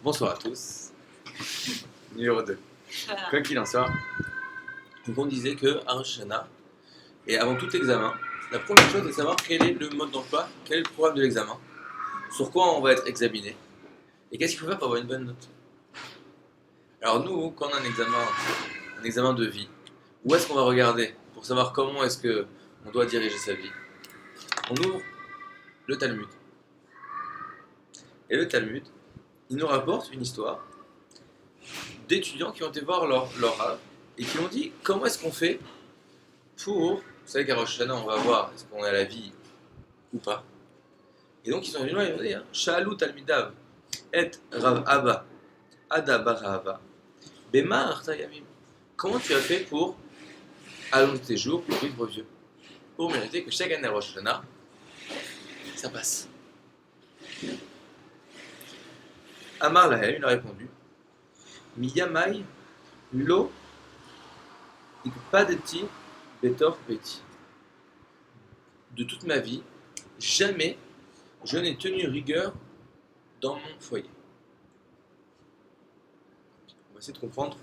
Bonsoir à tous. Numéro 2. Quoi qu'il en soit, donc on disait que à Rosh Hashanah, et avant tout examen, la première chose est de savoir quel est le mode d'emploi, quel est le programme de l'examen, sur quoi on va être examiné, et qu'est-ce qu'il faut faire pour avoir une bonne note. Alors nous, quand on a un examen de vie, où est-ce qu'on va regarder pour savoir comment est-ce que on doit diriger sa vie? On ouvre le Talmud. Et le Talmud, il nous rapporte une histoire d'étudiants qui ont été voir leur Rav et qui ont dit comment est-ce qu'on fait pour. Vous savez qu'à Rosh Hashanah, on va voir est-ce qu'on a la vie ou pas. Et donc ils sont venus là et ils ont dit Sha'alu Talmidav et Rav Abba Ada Bar Ahava Bema Arta Yamim. Comment tu as fait pour allonger tes jours pour vivre vieux? Pour mériter que chaque année à Rosh Hashanah, ça passe. Amar Lahem, il a répondu Miyamai Lo Ikpadeti Betor Beti. De toute ma vie, jamais je n'ai tenu rigueur dans mon foyer. On va essayer de comprendre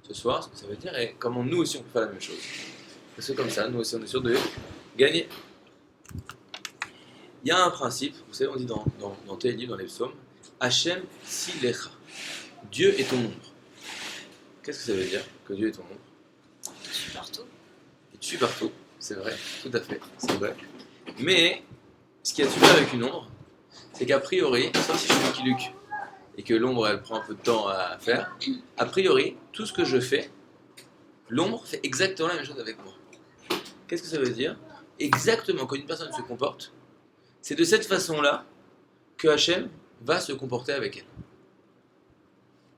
ce soir ce que ça veut dire et comment nous aussi on peut faire la même chose. Parce que comme ça, nous aussi on est sûr de gagner. Il y a un principe, vous savez, on dit dans tel livre, dans les psaumes, Hachem Silecha. Dieu est ton ombre. Qu'est-ce que ça veut dire que Dieu est ton ombre? Je suis partout. Il te suit partout, c'est vrai, tout à fait, c'est vrai. Mais ce qui est super avec une ombre, c'est qu'a priori, sauf si je suis Lucky Luke et que l'ombre elle prend un peu de temps à faire, a priori, tout ce que je fais, l'ombre fait exactement la même chose avec moi. Qu'est-ce que ça veut dire? Exactement quand une personne se comporte, c'est de cette façon-là que Hachem va se comporter avec elle.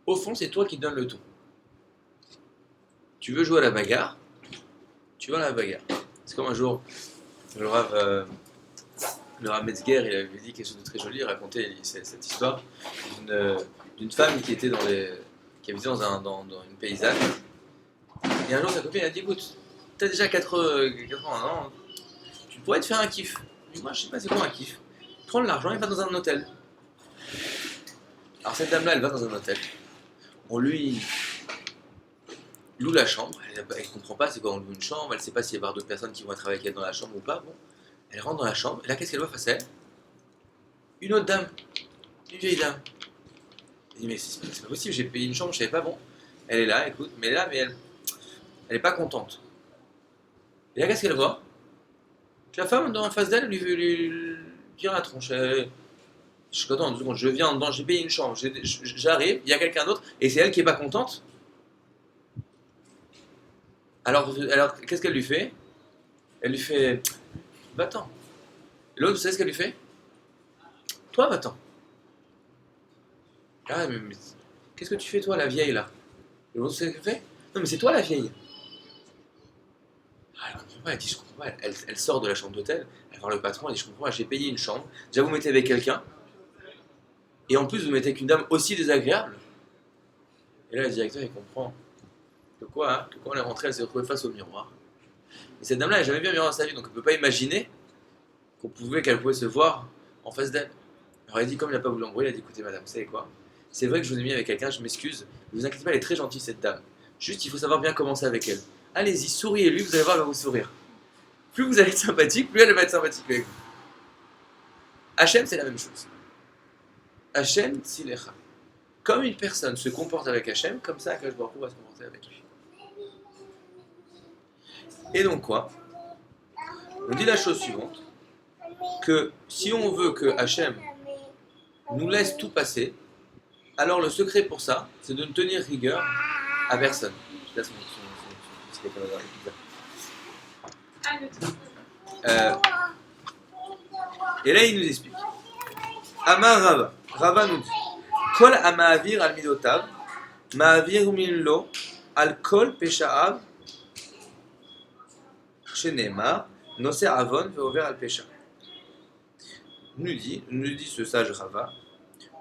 Au fond, c'est toi qui donnes le ton. Tu veux jouer à la bagarre, tu vas à la bagarre. C'est comme un jour, le Rav Metzger, il avait dit quelque chose de très joli, il racontait cette histoire d'une femme qui était qui habitait dans une paysanne. Et un jour, sa copine a dit écoute, t'as déjà 80 ans, tu pourrais te faire un kiff. Mais moi, je sais pas c'est quoi un kiff. Prends de l'argent et va dans un hôtel. Alors cette dame-là, elle va dans un hôtel. On lui loue la chambre. Elle ne comprend pas c'est quoi on loue une chambre. Elle ne sait pas s'il va y avoir d'autres personnes qui vont être avec elle dans la chambre ou pas. Bon, elle rentre dans la chambre. Et là, qu'est-ce qu'elle voit face à elle? Une autre dame. Une vieille dame. Elle dit mais c'est pas possible, j'ai payé une chambre, je savais pas. Bon, elle est là, écoute, mais elle est pas contente. Et là, qu'est-ce qu'elle voit? La femme en face d'elle lui tire la tronche. Je suis content, 2 secondes, je viens dedans, j'ai payé une chambre, j'arrive, il y a quelqu'un d'autre, et c'est elle qui est pas contente. Alors qu'est-ce qu'elle lui fait? Elle lui fait va-t'en. Et l'autre, vous savez ce qu'elle lui fait? Toi, va-t'en. Ah, mais qu'est-ce que tu fais, toi, la vieille, là? Et l'autre, vous savez ce qu'elle fait? Non, mais c'est toi, la vieille. Ah, elle comprend pas, elle dit je comprends pas. Elle sort de la chambre d'hôtel, elle va voir le patron, elle dit je comprends pas, j'ai payé une chambre. Déjà, vous mettez avec quelqu'un, et en plus, vous mettez avec une dame aussi désagréable. Et là, le directeur, il comprend que quoi, hein, que quand elle est rentrée, elle s'est retrouvée face au miroir. Et cette dame-là, elle n'a jamais vu un miroir dans sa vie, donc elle ne peut pas imaginer qu'elle pouvait se voir en face d'elle. Alors, elle dit, comme il n'a pas voulu l'embrouiller, elle a dit écoutez, madame, vous savez quoi? C'est vrai que je vous ai mis avec quelqu'un, je m'excuse, ne vous inquiétez pas, elle est très gentille, cette dame. Juste, il faut savoir bien commencer avec elle. Allez-y, souriez-lui, vous allez voir, elle va vous sourire. Plus vous allez être sympathique, plus elle va être sympathique avec vous. Hachem, c'est la même chose. Hachem, Silecha. Comme une personne se comporte avec Hachem, comme ça, Akash Baruch Hu va se comporter avec lui. Et donc quoi? On dit la chose suivante, que si on veut que Hachem nous laisse tout passer, alors le secret pour ça, c'est de ne tenir rigueur à personne. Je laisse et là, il nous explique. Amar Rava. Rava nous dit Kol Amavir al Midotav, Maavir Minlo, al Kol Peshaav, Shenemar, Nose Avon, Veover al Pesha. Nous dit ce sage Rava,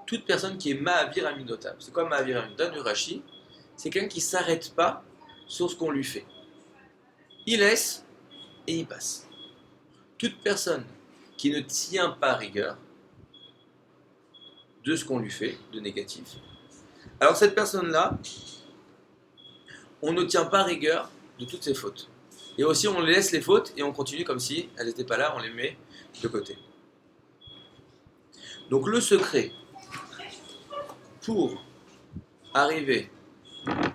toute personne qui est Maavir al Midotav. C'est quoi Maavir al Midotav du Rashi? C'est quelqu'un qui ne s'arrête pas sur ce qu'on lui fait. Il laisse et il passe. Toute personne qui ne tient pas rigueur de ce qu'on lui fait, de négatif, Alors cette personne-là, on ne tient pas rigueur de toutes ses fautes. Et aussi on laisse les fautes et on continue comme si elles n'étaient pas là, on les met de côté. Donc le secret pour arriver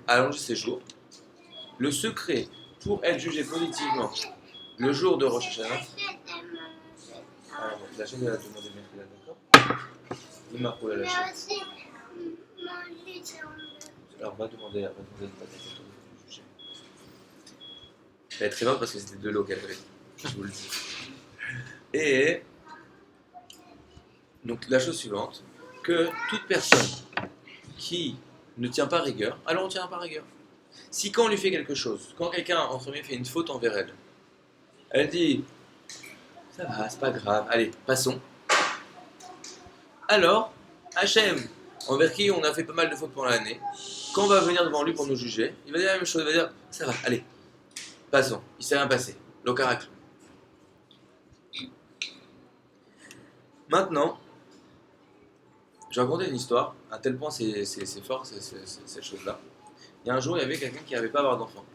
à l'ange du séjour, le secret pour être jugé positivement le jour de Rosh Hashanah. Alors, la chaîne elle a demandé merci là, d'accord. Il m'a roulé la chaîne. Alors va demander de juger. Elle est très bonne parce que c'était de l'eau qu'elle avait. Je vous le dis. Et donc la chose suivante, que toute personne qui ne tient pas rigueur, alors on ne tient pas rigueur. Si quand on lui fait quelque chose, quand quelqu'un en premier fait une faute envers elle, elle dit ça va, c'est pas grave, allez, passons. Alors, Hachem, envers qui on a fait pas mal de fautes pendant l'année, quand on va venir devant lui pour nous juger, il va dire la même chose, il va dire ça va, allez, passons, il s'est rien passé, l'ocaracle. Maintenant, je vais raconter une histoire, à tel point c'est fort cette chose-là. Il y a un jour, il y avait quelqu'un qui n'avait pas à avoir d'enfant.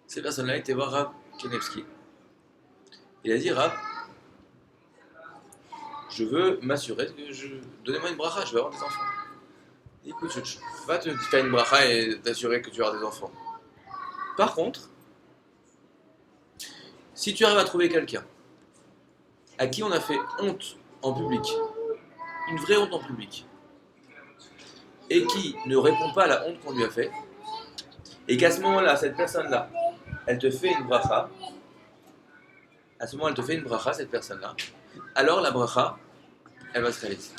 Cette personne-là était voir Rav Kenevski. Il a dit Rav, je veux m'assurer que donnez-moi une bracha, je veux avoir des enfants. Écoute, je ne peux pas te faire une bracha et t'assurer que tu vas avoir des enfants. Par contre, si tu arrives à trouver quelqu'un à qui on a fait honte en public, une vraie honte en public, et qui ne répond pas à la honte qu'on lui a fait, et qu'à ce moment-là, cette personne-là, elle te fait une bracha, à ce moment elle te fait une bracha, cette personne-là, alors la bracha, elle va se réaliser.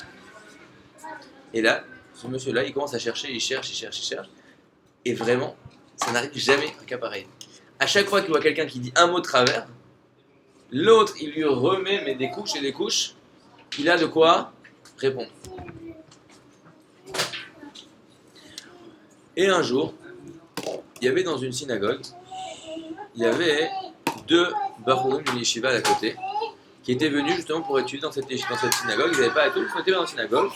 Et là, ce monsieur-là, il commence à chercher, il cherche, et vraiment, ça n'arrive jamais un cas pareil. À chaque fois qu'il voit quelqu'un qui dit un mot de travers, l'autre, il lui remet mais des couches et des couches, il a de quoi répondre. Et un jour, il y avait dans une synagogue, il y avait deux barourim d'une yeshiva à côté, qui étaient venus justement pour étudier dans cette synagogue. Ils n'avaient pas à tout, ils étaient dans la synagogue.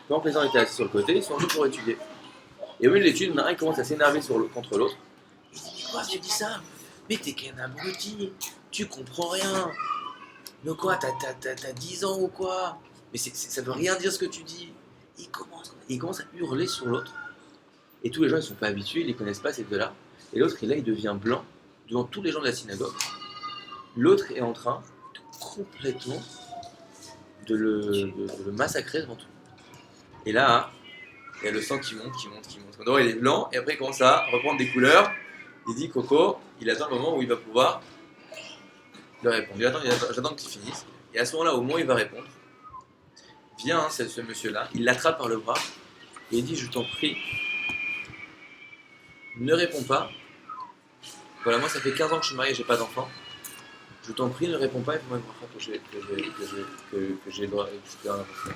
Quand les gens étaient assis sur le côté, ils sont venus pour étudier. Et au milieu de l'étude, l'un commence à s'énerver contre l'autre. Je dis, quoi, tu dis ça? Mais t'es qu'un abruti, tu comprends rien. Mais quoi, t'as 10 ans ou quoi? Mais ça veut rien dire ce que tu dis. Il commence à hurler sur l'autre. Et tous les gens, ils ne sont pas habitués, ils ne les connaissent pas, ces deux-là. Et l'autre, il devient blanc devant tous les gens de la synagogue. L'autre est en train complètement de le massacrer devant tout. Et là, il y a le sang qui monte. D'abord, il est blanc, et après, il commence à reprendre des couleurs. Il dit, Coco, il attend le moment où il va pouvoir lui répondre. J'attends qu'il finisse. Et à ce moment-là, au moment où il va répondre, vient ce monsieur-là, il l'attrape par le bras, et il dit, je t'en prie, ne réponds pas. Voilà, moi, ça fait 15 ans que je suis marié, j'ai pas d'enfant. Je t'en prie, ne réponds pas, et fais-moi une bracha que j'ai le droit de faire n'importe quoi.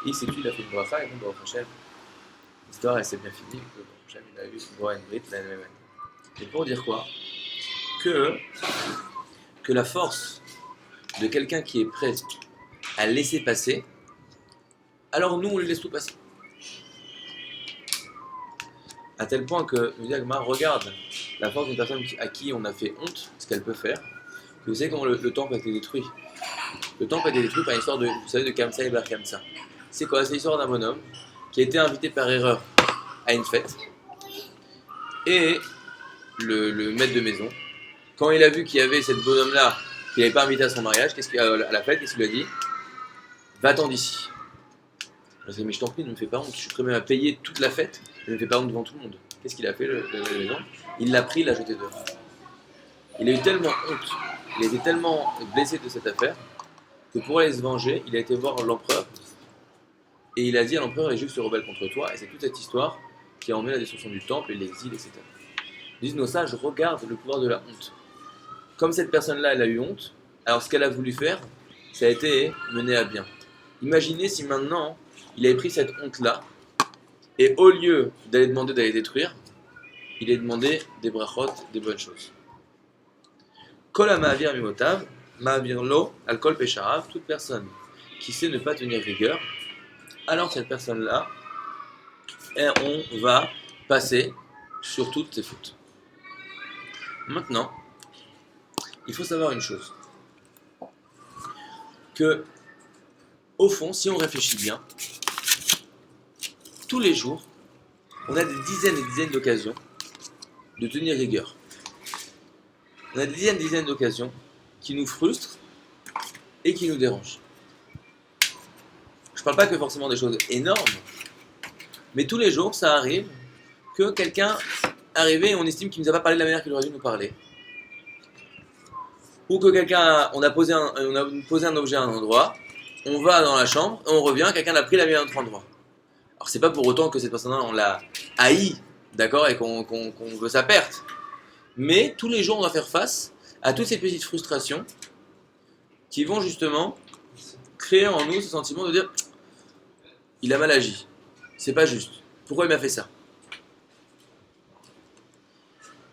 Il s'est dit, il a fait une bracha, et bon, bah, Hachem, l'histoire, elle s'est bien finie, que bon, Hachem, il a eu son droit à une brite, la même année. Et pour dire quoi? Que la force de quelqu'un qui est prêt à laisser passer, alors nous, on le laisse tout passer. À tel point que, le Diagma regarde la force d'une personne à qui on a fait honte, ce qu'elle peut faire. Vous savez comment le temple a été détruit? Le temple a été détruit par l'histoire de Kamsa et Bar Kamsa. C'est quoi? C'est l'histoire d'un bonhomme qui a été invité par erreur à une fête. Et le maître de maison, quand il a vu qu'il y avait cette bonhomme-là, qu'il n'avait pas invité à son mariage, à la fête, qu'est-ce qu'il lui a dit? Va-t'en d'ici. Je lui ai dit, mais je t'en prie, ne me fais pas honte, je suis prêt même à payer toute la fête, ne me fais pas honte devant tout le monde. Qu'est-ce qu'il a fait, le maître de maison? Il l'a pris, il l'a jeté dehors. Il a eu tellement honte, il a été tellement blessé de cette affaire, que pour aller se venger, il a été voir l'empereur, et il a dit à l'empereur, les Juifs se rebellent contre toi, et c'est toute cette histoire qui a emmené la destruction du temple et l'exil, etc. Ils disent, nos sages regardent le pouvoir de la honte. Comme cette personne-là, elle a eu honte, alors ce qu'elle a voulu faire, ça a été mené à bien. Imaginez si maintenant, il avait pris cette honte-là, et au lieu d'aller demander d'aller détruire, il a demandé des brachot, des bonnes choses. Kol ha-ma'avir mimotav, ma'avir lo, al-kol pesharav, toute personne qui sait ne pas tenir rigueur, alors cette personne-là, et on va passer sur toutes ces fautes. Maintenant, il faut savoir une chose, que au fond, si on réfléchit bien, tous les jours, on a des dizaines et des dizaines d'occasions de tenir rigueur. On a des dizaines et des dizaines d'occasions qui nous frustrent et qui nous dérangent. Je ne parle pas que forcément des choses énormes, mais tous les jours, ça arrive que quelqu'un arrive et on estime qu'il ne nous a pas parlé de la manière qu'il aurait dû nous parler. Ou que on a posé un objet à un endroit, on va dans la chambre, et on revient, quelqu'un l'a pris, l'a mis à un autre endroit. Alors c'est pas pour autant que cette personne-là, on l'a haï, d'accord, et qu'on veut sa perte. Mais tous les jours, on doit faire face à toutes ces petites frustrations qui vont justement créer en nous ce sentiment de dire il a mal agi, c'est pas juste, pourquoi il m'a fait ça?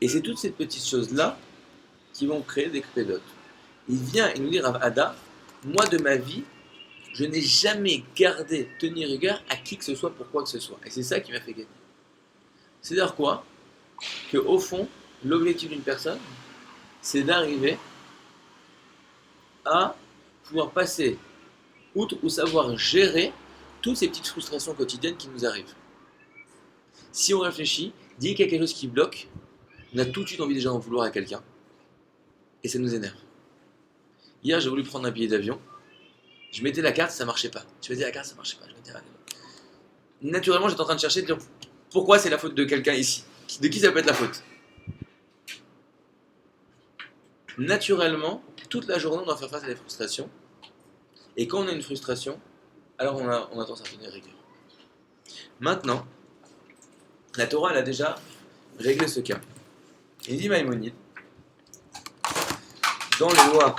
Et c'est toutes ces petites choses-là qui vont créer des pédotes. Il vient et nous dire à Ada, moi de ma vie, je n'ai jamais gardé tenir rigueur à qui que ce soit pour quoi que ce soit. Et c'est ça qui m'a fait gagner. C'est-à-dire quoi? Que au fond, l'objectif d'une personne, c'est d'arriver à pouvoir passer outre ou savoir gérer toutes ces petites frustrations quotidiennes qui nous arrivent. Si on réfléchit, dès qu'il y a quelque chose qui bloque, on a tout de suite envie déjà d'en vouloir à quelqu'un. Et ça nous énerve. Hier, j'ai voulu prendre un billet d'avion. Je mettais la carte, ça marchait pas. Je mettais la carte, ça marchait pas. Je mettais la... Naturellement, j'étais en train de chercher, de dire pourquoi c'est la faute de quelqu'un ici. De qui ça peut être la faute? Naturellement, toute la journée, on doit faire face à des frustrations. Et quand on a une frustration, alors on a tendance à tenir rigueur. Maintenant, la Torah, elle a déjà réglé ce cas. Il dit Maïmonide, dans les lois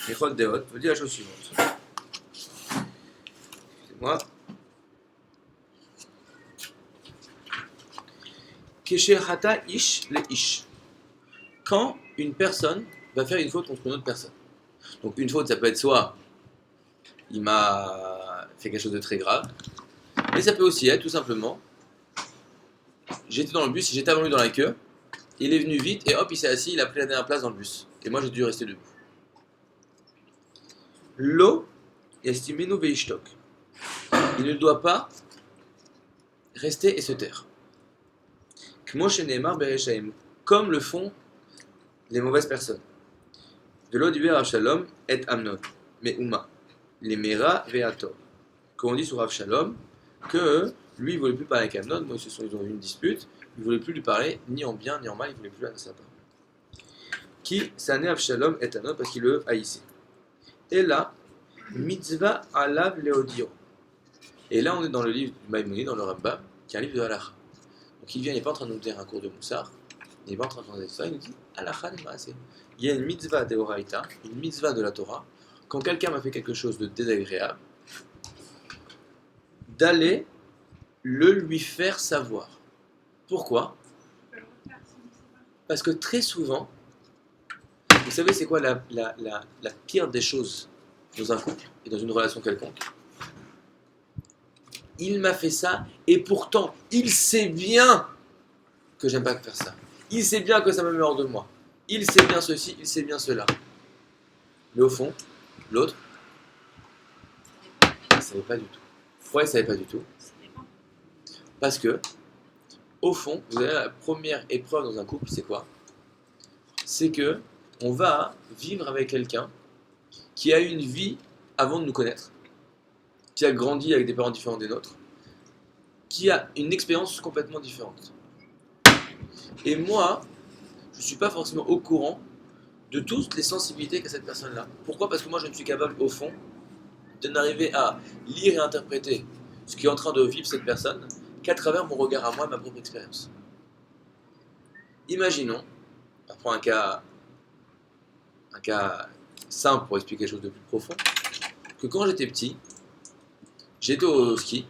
Michot Deot, vous dit la chose suivante. Excusez-moi. Keshehata ish le ish. Quand une personne va faire une faute contre une autre personne. Donc une faute, ça peut être soit il m'a fait quelque chose de très grave, mais ça peut aussi être tout simplement j'étais dans le bus, j'étais avant lui dans la queue, il est venu vite et hop, il s'est assis, il a pris la dernière place dans le bus. Et moi j'ai dû rester debout. L'eau estimenu veishtok. Il ne doit pas rester et se taire. Comme le font les mauvaises personnes. De l'eau du Avshalom et Amnon, mais Uma, les Mera Veator. Comme on dit sur Avshalom, que lui il voulait plus parler avec Amnon, moi ils ont eu une dispute, il voulait plus lui parler ni en bien ni en mal, il voulait plus la sa part. Qui s'année Avshalom et Amnon parce qu'il le haïssait. Et là, mitzvah alav leodio. Et là on est dans le livre du Maïmonide, dans le Rambam, qui est un livre de Halakha. Donc il vient, il n'est pas en train de nous dire un cours de Moussar, il n'est pas en train de dire ça, il nous dit Halakha n'est pas assez. Il y a une mitzvah de Horaïta, une mitzvah de la Torah, quand quelqu'un m'a fait quelque chose de désagréable, d'aller le lui faire savoir. Pourquoi? Parce que très souvent, vous savez c'est quoi la pire des choses dans un couple et dans une relation quelconque? Il m'a fait ça et pourtant il sait bien que j'aime pas faire ça. Il sait bien que ça me met hors de moi. Il sait bien ceci, il sait bien cela. Mais au fond, l'autre, il ne savait pas du tout. Pourquoi il ne savait pas du tout? Parce que, au fond, vous avez la première épreuve dans un couple, c'est quoi? C'est que on va vivre avec quelqu'un qui a eu une vie avant de nous connaître, qui a grandi avec des parents différents des nôtres, qui a une expérience complètement différente. Et moi, je ne suis pas forcément au courant de toutes les sensibilités qu'a cette personne-là. Pourquoi? Parce que moi, je ne suis capable, au fond, de n'arriver à lire et interpréter ce qui est en train de vivre cette personne qu'à travers mon regard à moi et ma propre expérience. Imaginons, on prend un cas simple pour expliquer quelque chose de plus profond, que quand j'étais petit, j'étais au ski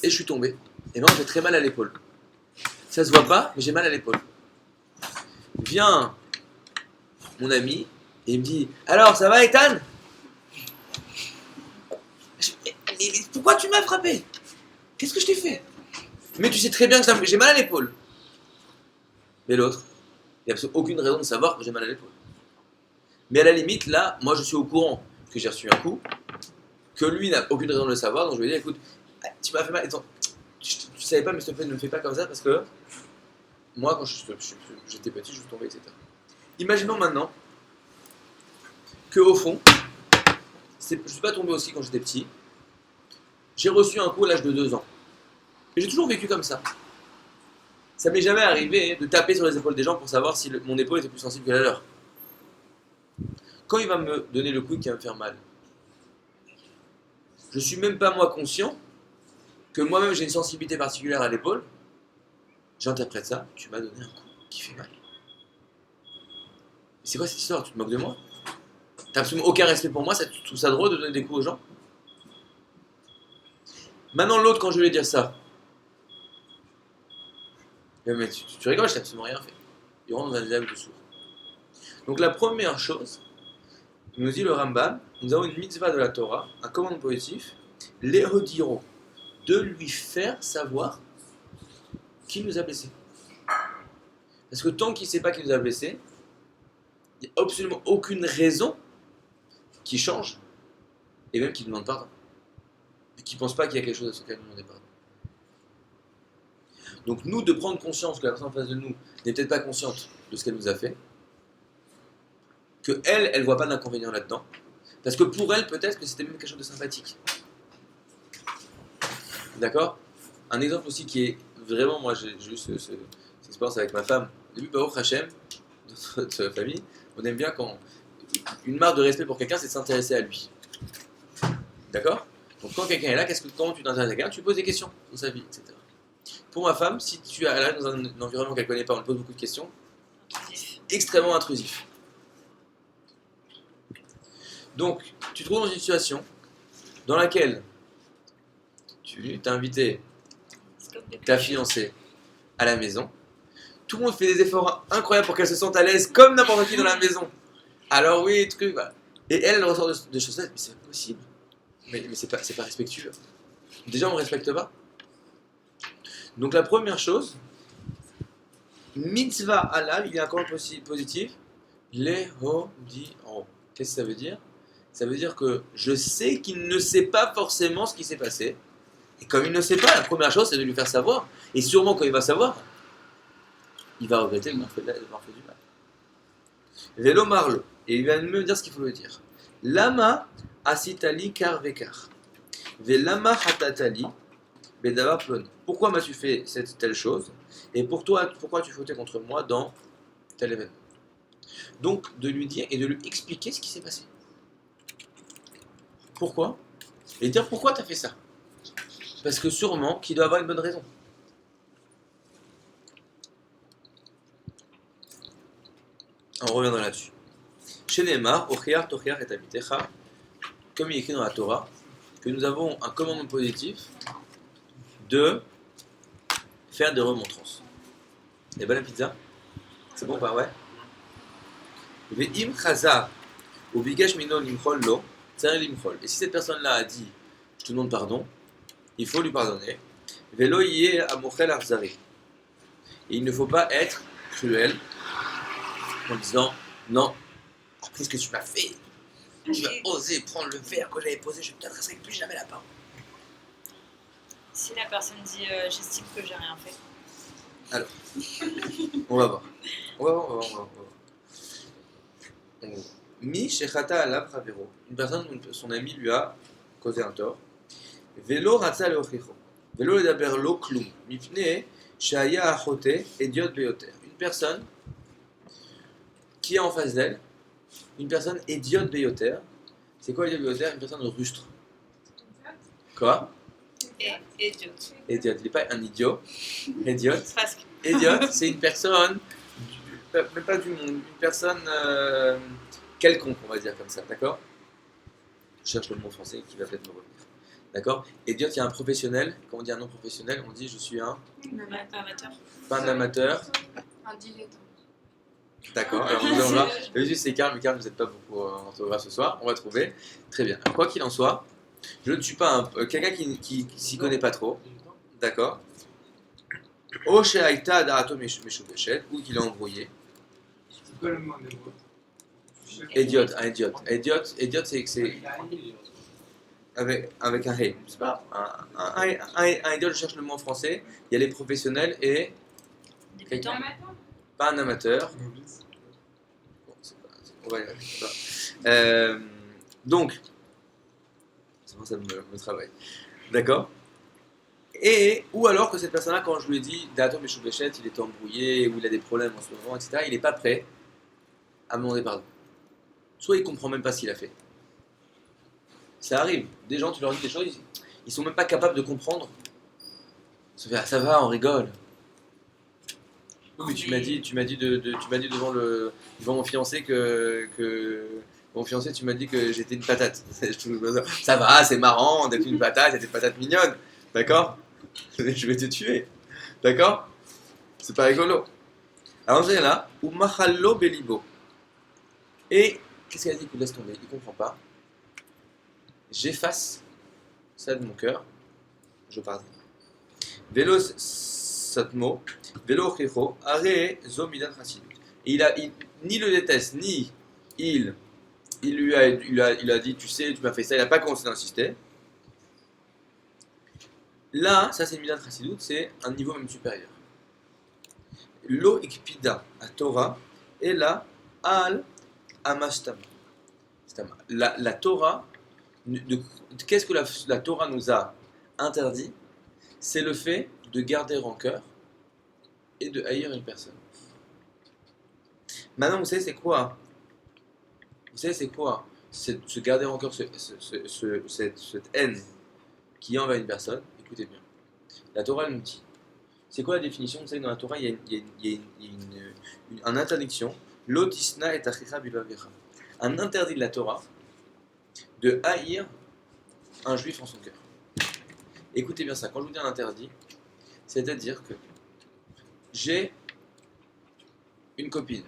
et je suis tombé. Et maintenant j'ai très mal à l'épaule. Ça se voit pas, mais j'ai mal à l'épaule. Vient mon ami et il me dit alors ça va Ethan? Mais pourquoi tu m'as frappé? Qu'est-ce que je t'ai fait? Mais tu sais très bien que j'ai mal à l'épaule. Mais l'autre, il n'y a absolument aucune raison de savoir que j'ai mal à l'épaule. Mais à la limite, là, moi je suis au courant que j'ai reçu un coup, que lui n'a aucune raison de le savoir, donc je lui ai dit, écoute, tu m'as fait mal, attends, tu savais pas, mais s'il te plaît, ne me fais pas comme ça parce que moi, quand j'étais petit, je suis tombé, etc. Imaginons maintenant qu'au fond, je ne suis pas tombé aussi quand j'étais petit, j'ai reçu un coup à l'âge de 2 ans. Et j'ai toujours vécu comme ça. Ça m'est jamais arrivé de taper sur les épaules des gens pour savoir si mon épaule était plus sensible que la leur. Quand il va me donner le coup qui va me faire mal, je suis même pas moi conscient que moi-même j'ai une sensibilité particulière à l'épaule. J'interprète ça, tu m'as donné un coup qui fait mal. C'est quoi cette histoire? Tu te moques de moi? T'as absolument aucun respect pour moi, tu trouves ça drôle de donner des coups aux gens? Maintenant l'autre, quand je vais lui dire ça, mais tu rigoles, je t'ai absolument rien fait. Il rentre dans un diable de sourd. Donc la première chose, nous dit le Rambam, nous avons une mitzvah de la Torah, un commandement positif, l'érodiro, de lui faire savoir qui nous a blessés. Parce que tant qu'il ne sait pas qui nous a blessés, il n'y a absolument aucune raison qui change, et même qui demande pardon. Et qui ne pense pas qu'il y a quelque chose à ce qu'elle nous demande pardon. Donc nous, de prendre conscience que la personne en face de nous n'est peut-être pas consciente de ce qu'elle nous a fait, que elle ne voit pas d'inconvénient là-dedans, parce que pour elle, peut-être que c'était même quelque chose de sympathique. D'accord? Un exemple aussi qui est vraiment, moi j'ai eu cette expérience avec ma femme. Au début, Baruch Hashem, dans notre famille, on aime bien quand une marque de respect pour quelqu'un, c'est de s'intéresser à lui. D'accord? Donc quand quelqu'un est là, comment tu t'intéresses à quelqu'un? Tu poses des questions sur sa vie, etc. Pour ma femme, si tu es dans un environnement qu'elle ne connaît pas, on lui pose beaucoup de questions, extrêmement intrusif. Donc, tu te trouves dans une situation dans laquelle tu t'as invité ta fiancée à la maison, tout le monde fait des efforts incroyables pour qu'elle se sente à l'aise comme n'importe qui dans la maison. Alors oui, truc, voilà. Et elle ressort de chaussettes, mais c'est pas possible. Mais c'est pas respectueux. Déjà, on ne respecte pas. Donc la première chose, mitzvah alav, il y a encore un positif, leho di ro. Qu'est-ce que ça veut dire? Ça veut dire que je sais qu'il ne sait pas forcément ce qui s'est passé. Et comme il ne sait pas, la première chose, c'est de lui faire savoir. Et sûrement, quand il va savoir, il va regretter d'avoir fait du mal. Vélo marlo. Et il va me dire ce qu'il faut lui dire. Lama asitali kar vekar. Velama hatatali bedavar plon. Pourquoi m'as-tu fait cette telle chose? Et pourquoi tu fautais contre moi dans tel événement? Donc, de lui dire et de lui expliquer ce qui s'est passé. Pourquoi? Et dire pourquoi tu as fait ça. Parce que sûrement qu'il doit avoir une bonne raison. On reviendra là-dessus. Chez Neymar, Ochiar, Tochiar et Abitecha, comme il est écrit dans la Torah, que nous avons un commandement positif de faire des remontrances. Et ben la pizza, c'est bon pas ouais? Ve'im chaza ou bigash mino limchol lo, tzareh limchol. Et si cette personne-là a dit, je te demande pardon, il faut lui pardonner. Ve'lo yeh amochel arzari. Et il ne faut pas être cruel en disant non, après ce que tu m'as fait, tu vas oser prendre le verre que j'avais posé, je ne t'adresserai plus jamais la parole. Si la personne dit j'estime que j'ai rien fait. Alors, on va voir. On va voir. Mi shechata alav chavero. Une personne, son ami lui a causé un tort. Velo ratza leochicho. Velo ledaber lo klum. Mipne shaya achote idiot beyoter. Une personne qui est en face d'elle, une personne idiote beyoter. C'est quoi idiot beyoter? Une personne rustre. Quoi? Idiot. Idiot. Il n'est pas un idiot. Idiot. Presque. Idiot, c'est une personne, même pas du monde, une personne quelconque, on va dire comme ça, d'accord? Je cherche le mot français qui va peut-être me revenir. D'accord? Idiot, il y a un professionnel. Quand on dit un non professionnel, on dit je suis un amateur. Pas un amateur. Un dilettante. D'accord, alors nous allons voir. Le juste c'est Karl, mais Karl, vous n'êtes pas beaucoup en orthographe ce soir, on va trouver. Très bien. Quoi qu'il en soit, je ne suis pas quelqu'un qui s'y connaît pas trop. d'accord. O she'aïta da'ato meshubeshet, ou qu'il a embrouillé. C'est quoi le mot en hébreu? Idiote, un idiote. Idiote, c'est avec un hé. C'est pas un idiote, je cherche le mot en français. Il y a les professionnels et Débutant. pas un amateur. Novice. Bon, on va y arriver. Donc, c'est pour ça que me travaille. D'accord. Et, ou alors que cette personne-là, quand je lui ai dit Dato Meshubeshet, il est embrouillé, ou il a des problèmes en ce moment, etc., il n'est pas prêt à me demander pardon. Soit il comprend même pas ce qu'il a fait. Ça arrive. Des gens, tu leur dis des choses, ils sont même pas capables de comprendre. Ça va, on rigole. Oui, mais tu m'as dit devant mon fiancé mon fiancé, tu m'as dit que j'étais une patate. Ça va, c'est marrant d'être une patate, t'es une patate mignonne, d'accord? Je vais te tuer, d'accord? C'est pas rigolo. Alors j'ai là, ou machallo belibo. Et qu'est-ce qu'elle a dit qu'il laisse tomber? Il comprend pas. J'efface ça de mon cœur. Je pardonne. Vélo satmo, vélo chicho, are zo midat chasidut. Il ni le déteste, ni il lui a dit, tu sais, tu m'as fait ça, il n'a pas commencé d'insister. Là, ça c'est une midat chasidut, c'est un niveau même supérieur. Lo ikpida à Torah, et là, al amastama. La Torah, qu'est-ce que la Torah nous a interdit? C'est le fait de garder rancœur et de haïr une personne. Maintenant, vous savez c'est quoi? Vous savez c'est quoi? Se garder rancœur, cette haine qui est envers une personne. Écoutez bien. La Torah elle nous dit. C'est quoi la définition? Vous savez, dans la Torah, il y a une interdiction. Lotisna et achicha bivavecha. Un interdit de la Torah de haïr un juif en son cœur. Écoutez bien ça, quand je vous dis un interdit, c'est-à-dire que j'ai une copine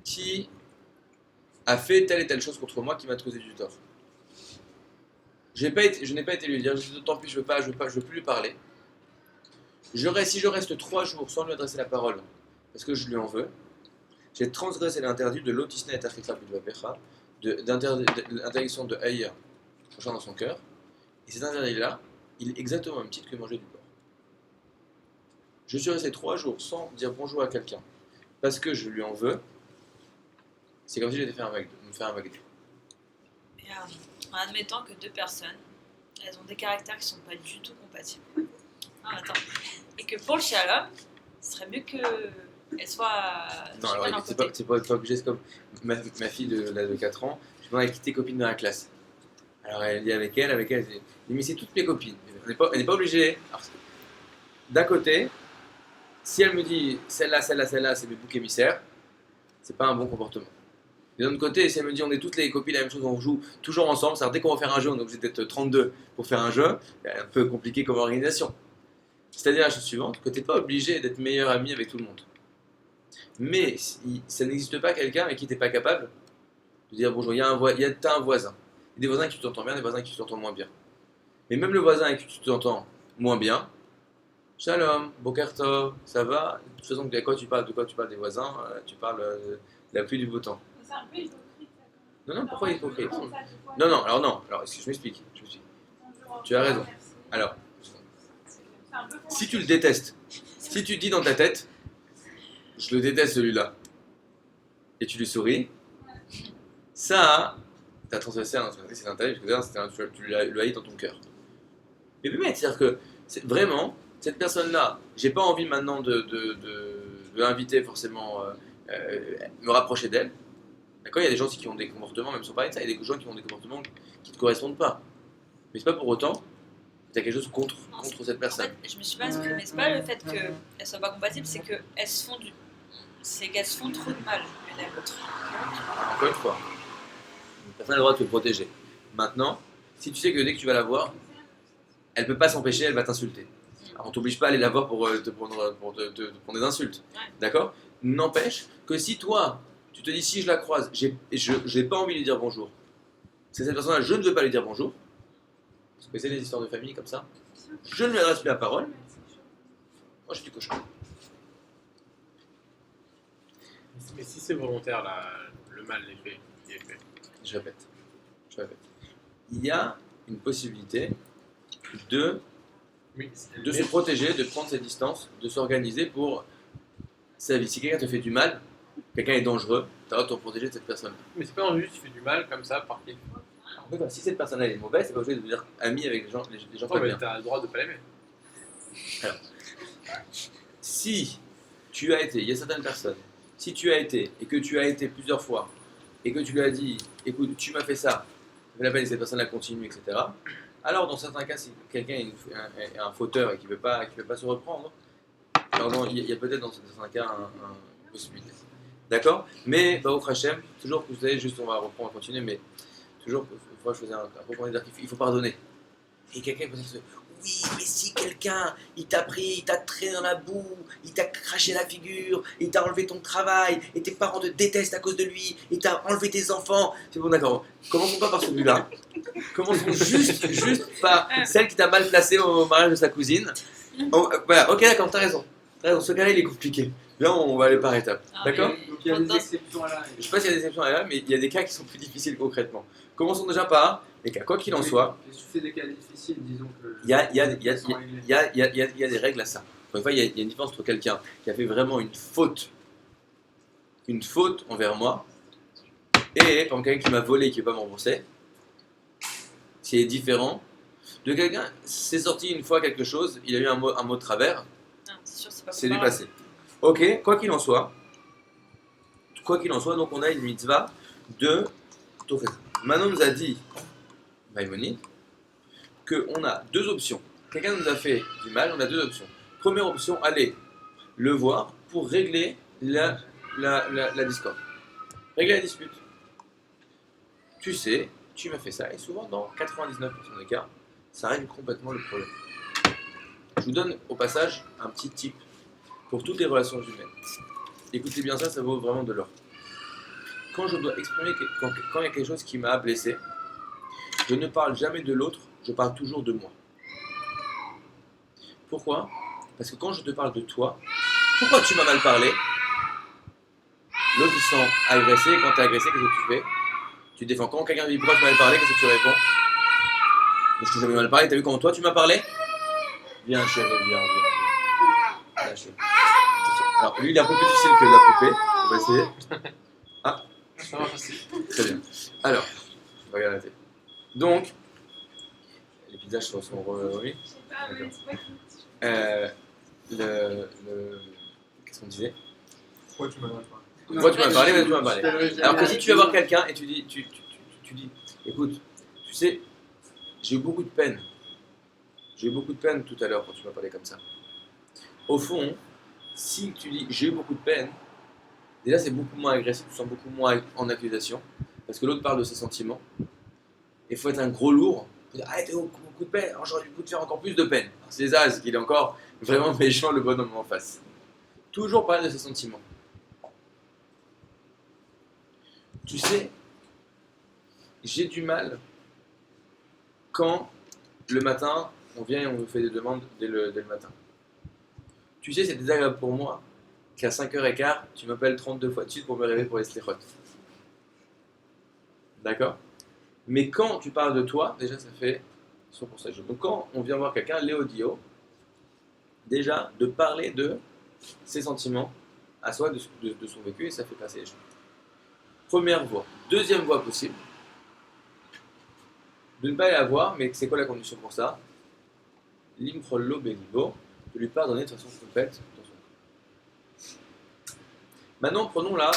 qui a fait telle et telle chose contre moi qui m'a causé du tort. Je n'ai pas été lui dire, je dis tant pis, je veux plus lui parler. Si je reste 3 jours sans lui adresser la parole, parce que je lui en veux, j'ai transgressé l'interdit de l'otisna et achicha bidvavecha, l'interdiction de haïr quelqu'un dans son cœur, et cet interdit-là, il est exactement le même titre que manger du porc. Je suis resté 3 jours sans dire bonjour à quelqu'un, parce que je lui en veux, c'est comme si j'étais me faire un McDo. Et en admettant que deux personnes, elles ont des caractères qui sont pas du tout compatibles. Ah, attends. Et que pour le shalom, ce serait mieux qu'elles soient. Non, alors c'est pas obligé, c'est comme ma fille de 4 ans, je demande à quitter copine dans la classe. Alors elle dit avec elle dit mais c'est toutes mes copines. Elle n'est pas obligée. Alors, d'un côté, si elle me dit celle-là, c'est mes boucs émissaires, c'est pas un bon comportement. Et d'un autre côté, si elle me dit on est toutes les copines la même chose, on joue toujours ensemble, c'est-à-dire dès qu'on va faire un jeu, on est obligé d'être 32 pour faire un jeu, c'est un peu compliqué comme organisation. C'est-à-dire la chose suivante, que tu n'es pas obligé d'être meilleur ami avec tout le monde. Mais ça n'existe pas quelqu'un avec qui tu n'es pas capable de dire bonjour, t'as un voisin. Il y a des voisins avec qui tu t'entends bien, des voisins avec qui tu t'entends moins bien. Mais même le voisin avec qui tu t'entends moins bien, shalom, boker tov, ça va? De toute façon, de quoi tu parles des voisins? Tu parles de la pluie du beau temps. C'est un peu hypocrite. Non, pourquoi hypocrite? Non, alors, je m'explique. Tu as raison. Alors, si tu le détestes, si tu dis dans ta tête, je le déteste celui-là, et tu lui souris, ça, t'as transgressé cet intérêt, parce que tu le haïs dans ton cœur. Mais même, c'est-à-dire que vraiment, cette personne-là, j'ai pas envie maintenant de l'inviter forcément, me rapprocher d'elle. D'accord, il y a des gens aussi qui ont des comportements, même sans parler de ça, il y a des gens qui ont des comportements qui ne te correspondent pas. Mais c'est pas pour autant que tu as quelque chose contre cette personne. En fait, je me suis pas exprimée. C'est pas le fait qu'elles soient pas compatibles, c'est qu'elles se font trop de mal l'une à l'autre. Encore une fois, une personne a le droit de te protéger. Maintenant, si tu sais que dès que tu vas la voir, elle peut pas s'empêcher, elle va t'insulter. Alors on t'oblige pas à aller la voir pour te prendre des insultes. Ouais. D'accord? N'empêche que si toi, tu te dis si je la croise, j'ai pas envie de lui dire bonjour. C'est cette personne-là, je ne veux pas lui dire bonjour. Vous connaissez les histoires de famille comme ça? je ne lui adresse plus la parole, moi je suis cochon. Mais si c'est volontaire, le mal est fait, il est fait. Je répète. Il y a une possibilité de Oui, se protéger, de prendre ses distances, de s'organiser pour sa vie. Si quelqu'un te fait du mal, quelqu'un est dangereux, tu as le droit de te protéger de cette personne. Mais c'est pas juste, tu fais du mal comme ça, par qui. Si cette personne est mauvaise, c'est pas obligé de devenir ami avec les gens Non, pas mais bien. t'as le droit de pas l'aimer. Si tu as été, il y a certaines personnes, si tu as été et que tu as été plusieurs fois et que tu lui as dit, écoute, tu m'as fait ça, ça fait la peine que cette personne-là continue, etc. Alors, dans certains cas, si quelqu'un est un fauteur et qui ne veut pas se reprendre, alors il y a peut-être dans certains cas une possibilité. D'accord. Mais, au Hachem, toujours, vous savez, juste on va reprendre, on va continuer, mais toujours, je faisais un point dire qu'il faut pardonner. Et quelqu'un peut dire, oui, mais si quelqu'un, il t'a pris, il t'a traîné dans la boue, il t'a craché la figure, il t'a enlevé ton travail, et tes parents te détestent à cause de lui, il t'a enlevé tes enfants, c'est bon, d'accord. Commençons pas par celui-là. Commençons juste par celle qui t'a mal placé au mariage de sa cousine. Voilà, ok, d'accord, t'as raison. Ce cas-là, il est compliqué. Là, on va aller par étapes. D'accord. Donc il y a des exceptions à la règle. Je sais pas s'il y a des exceptions à là, mais il y a des cas qui sont plus difficiles concrètement. Commençons déjà par les cas. Quoi qu'il en soit, Si c'est des cas difficiles, disons que. il y a des règles à ça. Encore une fois, il y a une différence entre quelqu'un qui a fait vraiment une faute envers moi, et par exemple quelqu'un qui m'a volé et qui ne veut pas me rembourser. C'est différent de quelqu'un, c'est sorti une fois quelque chose, il a eu un mot de travers, Non, c'est sûr, c'est pas c'est comparable. dépassé. Ok, quoi qu'il en soit, donc on a une mitzvah de Tofet. Manon nous a dit, Maïmonide, qu'on a deux options. Quelqu'un nous a fait du mal, on a deux options. Première option, aller le voir pour régler la discorde. Régler la dispute. Tu sais, tu m'as fait ça, et souvent dans 99% des cas, ça règle complètement le problème. Je vous donne au passage un petit tip pour toutes les relations humaines. Écoutez bien ça vaut vraiment de l'or. Quand je dois exprimer, quand il y a quelque chose qui m'a blessé, je ne parle jamais de l'autre, je parle toujours de moi. Pourquoi ? Parce que quand je te parle de toi, pourquoi tu m'as mal parlé ? L'autre il se sent agressé, et quand tu es agressé, qu'est-ce que tu fais ? Tu te défends. Quand quelqu'un te dit pourquoi tu m'as mal parlé, qu'est-ce que tu réponds ? Parce que j'avais mal parlé, t'as vu comment toi tu m'as parlé ? Viens chérie, viens. Viens chérie. Alors lui il est un peu plus difficile que la poupée, on va essayer. Ça va facile. Très bien. Alors, on va regarder la tête. Donc, les pizzas sont remis. Qu'est-ce qu'on disait ? Pourquoi tu m'as pas Pourquoi tu m'as parlé, mais tu m'as parlé. Alors que si tu vas voir quelqu'un et tu dis, écoute, tu sais, j'ai eu beaucoup de peine. J'ai eu beaucoup de peine tout à l'heure quand tu m'as parlé comme ça. Au fond, si tu dis j'ai eu beaucoup de peine, déjà c'est beaucoup moins agressif, tu sens beaucoup moins en accusation, parce que l'autre parle de ses sentiments. Il faut être un gros lourd. Il faut dire, ah, t'as eu beaucoup de peine, alors j'aurais dû te faire encore plus de peine. Alors, c'est ça, c'est qu'il est encore vraiment méchant le bonhomme en face. Toujours parler de ses sentiments. Tu sais, j'ai du mal quand le matin, on vient et on me fait des demandes dès le matin. Tu sais, c'est désagréable pour moi qu'à 5h15, tu m'appelles 32 fois de suite pour me réveiller pour les slichot. D'accord ? Mais quand tu parles de toi, déjà ça fait 100%. Donc quand on vient voir quelqu'un, Léodio, déjà de parler de ses sentiments à soi, de son vécu, et ça fait passer les choses. Première voie. Deuxième voie possible, de ne pas aller la voir, mais c'est quoi la condition pour ça ? L'improllo belibo, de lui pardonner de façon complète dans son cœur. Maintenant, prenons la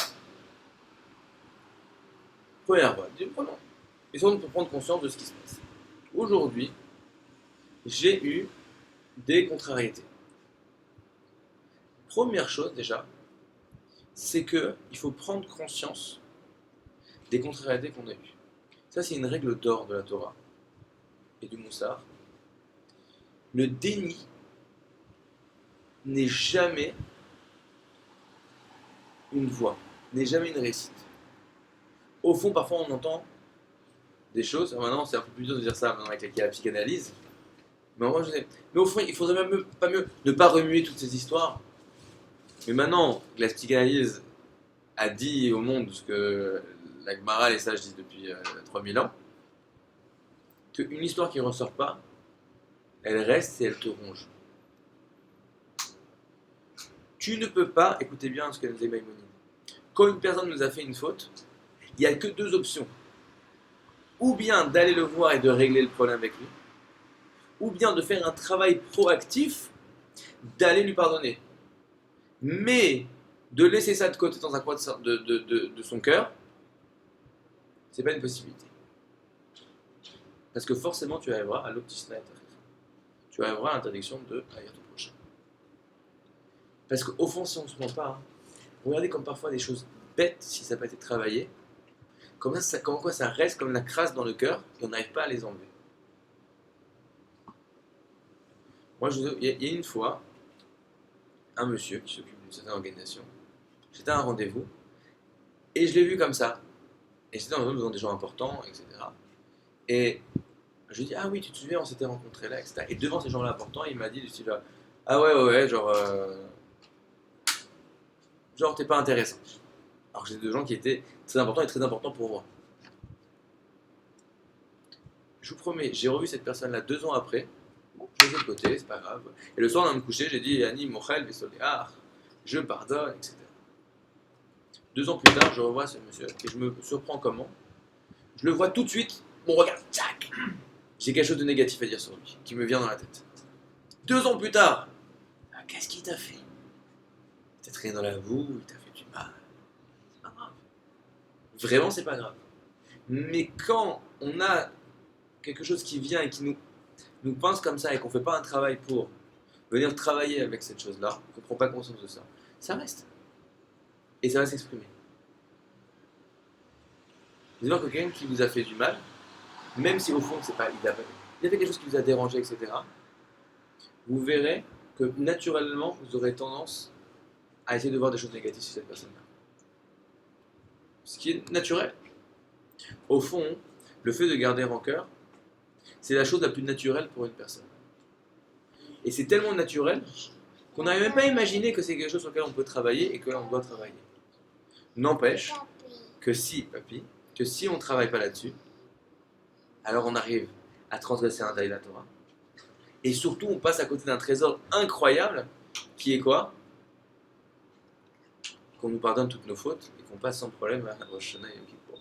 première voie. Prenons. Essayons de prendre conscience de ce qui se passe. Aujourd'hui, j'ai eu des contrariétés. Première chose déjà, c'est qu'il faut prendre conscience des contrariétés qu'on a eues. Ça, c'est une règle d'or de la Torah et du Moussar. Le déni n'est jamais une voie, n'est jamais une réussite. Au fond, parfois, on entend des choses. Maintenant, c'est un peu plus dur de dire ça maintenant avec la psychanalyse. moi, mais au fond, il faudrait même pas mieux ne pas remuer toutes ces histoires. Mais maintenant que la psychanalyse a dit au monde ce que la Gemara, les sages disent depuis 3000 ans, qu'une histoire qui ne ressort pas, elle reste et elle te ronge. Tu ne peux pas, écoutez bien ce que nous dit Maïmonide, quand une personne nous a fait une faute, il n'y a que deux options. Ou bien d'aller le voir et de régler le problème avec lui, ou bien de faire un travail proactif, d'aller lui pardonner. Mais de laisser ça de côté dans un coin de son cœur, c'est pas une possibilité. Parce que forcément, tu arriveras à l'optisna et tu arriveras à l'interdiction de haïr ton prochain. Parce qu'au fond, si on ne se ment pas, regardez comme parfois des choses bêtes, si ça n'a pas été travaillé, comme quoi ça reste comme la crasse dans le cœur et on n'arrive pas à les enlever. Moi, il y a une fois, un monsieur qui s'occupe d'une certaine organisation, j'étais à un rendez-vous et je l'ai vu comme ça. Et c'était devant des gens importants, etc. Et je lui ai dit, ah oui, tu te souviens, on s'était rencontrés là, etc. Et devant ces gens-là importants, il m'a dit du style, ah ouais, genre t'es pas intéressant. Alors que c'était deux gens qui étaient très importants et très importants pour moi. Je vous promets, j'ai revu cette personne-là 2 ans après. Bon, je l'ai de côté, c'est pas grave. Et le soir, avant de me coucher, j'ai dit, Annie, Mochel, Vesoléar, je pardonne, etc. 2 ans plus tard, je revois ce monsieur et je me surprends comment. Je le vois tout de suite, mon regard, tac. J'ai quelque chose de négatif à dire sur lui, qui me vient dans la tête. 2 ans plus tard, qu'est-ce qu'il t'a fait? Il t'a traîné dans la boue, il t'a fait du mal. C'est pas grave. Vraiment, c'est pas grave. Mais quand on a quelque chose qui vient et qui nous pince comme ça et qu'on ne fait pas un travail pour venir travailler avec cette chose-là, qu'on ne prend pas conscience de ça, ça reste. Et ça va s'exprimer. Vous allez voir que quelqu'un qui vous a fait du mal, même si au fond c'est pas, il a fait quelque chose qui vous a dérangé, etc., vous verrez que naturellement vous aurez tendance à essayer de voir des choses négatives sur cette personne-là. Ce qui est naturel. Au fond, le fait de garder rancœur, c'est la chose la plus naturelle pour une personne. Et c'est tellement naturel qu'on n'arrive même pas à imaginer que c'est quelque chose sur lequel on peut travailler et que l'on doit travailler. N'empêche que si on ne travaille pas là-dessus, alors on arrive à transgresser un la Torah. Et surtout, on passe à côté d'un trésor incroyable qui est quoi? Qu'on nous pardonne toutes nos fautes et qu'on passe sans problème à Rosh Hashanah et Yom Kippour.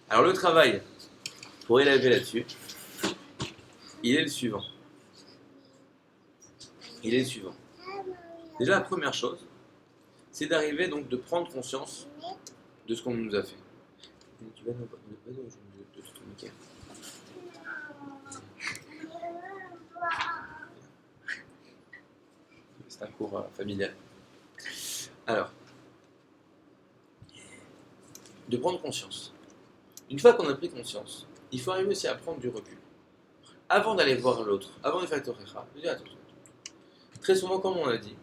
Alors le travail pour élever là-dessus, il est le suivant. Déjà, la première chose, c'est d'arriver donc de prendre conscience de ce qu'on nous a fait. Tu vas de ton Mickey. C'est un cours familial. Alors, de prendre conscience. Une fois qu'on a pris conscience, il faut arriver aussi à prendre du recul. Avant d'aller voir l'autre, avant de faire le Torah, je dis attention. Très souvent, comme on l'a dit,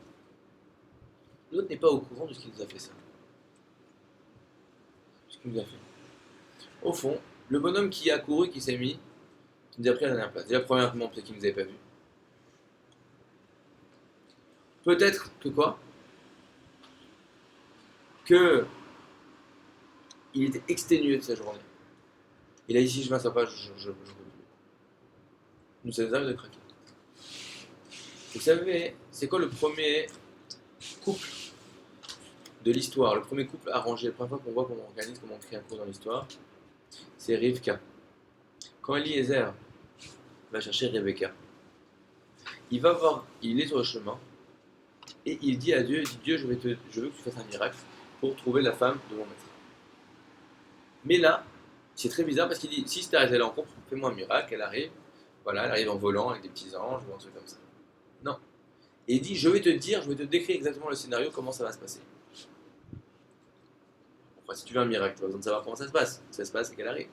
l'autre n'est pas au courant de ce qu'il nous a fait ça. Ce qu'il nous a fait. Au fond, le bonhomme qui a couru, qui s'est mis, qui nous a pris à la dernière place. Déjà, premièrement, peut-être qu'il ne nous avait pas vu. Peut-être que quoi? Que il était exténué de sa journée. Il a dit si je m'assois pas, je peux plus. Nous, ça nous arrive de craquer. Vous savez, c'est quoi le premier couple de l'histoire, le premier couple arrangé, la première fois qu'on voit comment on organise, comment on crée un couple dans l'histoire, c'est Rivka. Quand Eliezer va chercher Rebecca, il est sur le chemin et il dit à Dieu, Dieu, je veux que tu fasses un miracle pour trouver la femme de mon maître. Mais là, c'est très bizarre parce qu'il dit, si c'était arrêté là en couple, fais-moi un miracle, elle arrive en volant avec des petits anges ou un truc comme ça. Non. Et il dit, je vais te décrire exactement le scénario, comment ça va se passer. Enfin, si tu veux un miracle, tu as besoin de savoir comment ça se passe. Ça se passe et qu'elle arrive.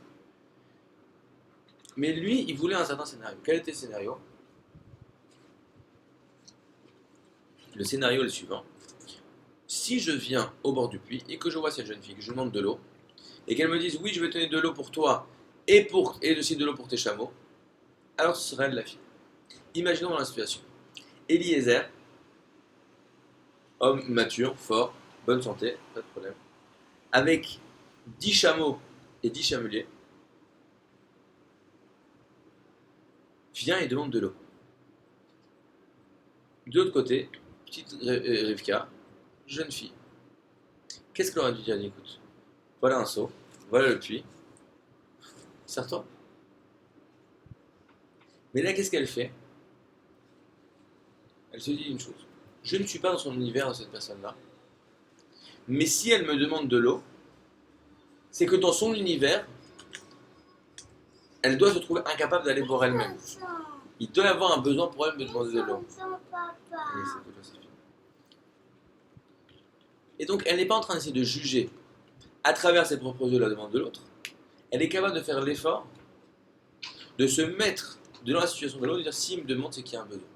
Mais lui, il voulait un certain scénario. Quel était le scénario? Le scénario est le suivant. Si je viens au bord du puits et que je vois cette jeune fille, que je lui demande de l'eau, et qu'elle me dise, oui, je vais te donner de l'eau pour toi, et aussi de l'eau pour tes chameaux, alors ce sera elle la fille. Imaginons dans la situation. Eliezer, homme mature, fort, bonne santé, pas de problème, avec 10 chameaux et 10 chameliers, vient et demande de l'eau. De l'autre côté, petite Rivka, jeune fille. Qu'est-ce qu'elle aurait dû dire? Écoute, voilà un seau, voilà le puits, sers-toi. Mais là, qu'est-ce qu'elle fait? Elle se dit une chose. Je ne suis pas dans son univers, cette personne-là. Mais si elle me demande de l'eau, c'est que dans son univers, elle doit se trouver incapable d'aller boire elle-même. Il doit y avoir un besoin pour elle de me demander de l'eau. Et donc, elle n'est pas en train d'essayer de juger à travers ses propres yeux la demande de l'autre. Elle est capable de faire l'effort de se mettre dans la situation de l'autre et de dire s'il me demande, c'est qu'il y a un besoin.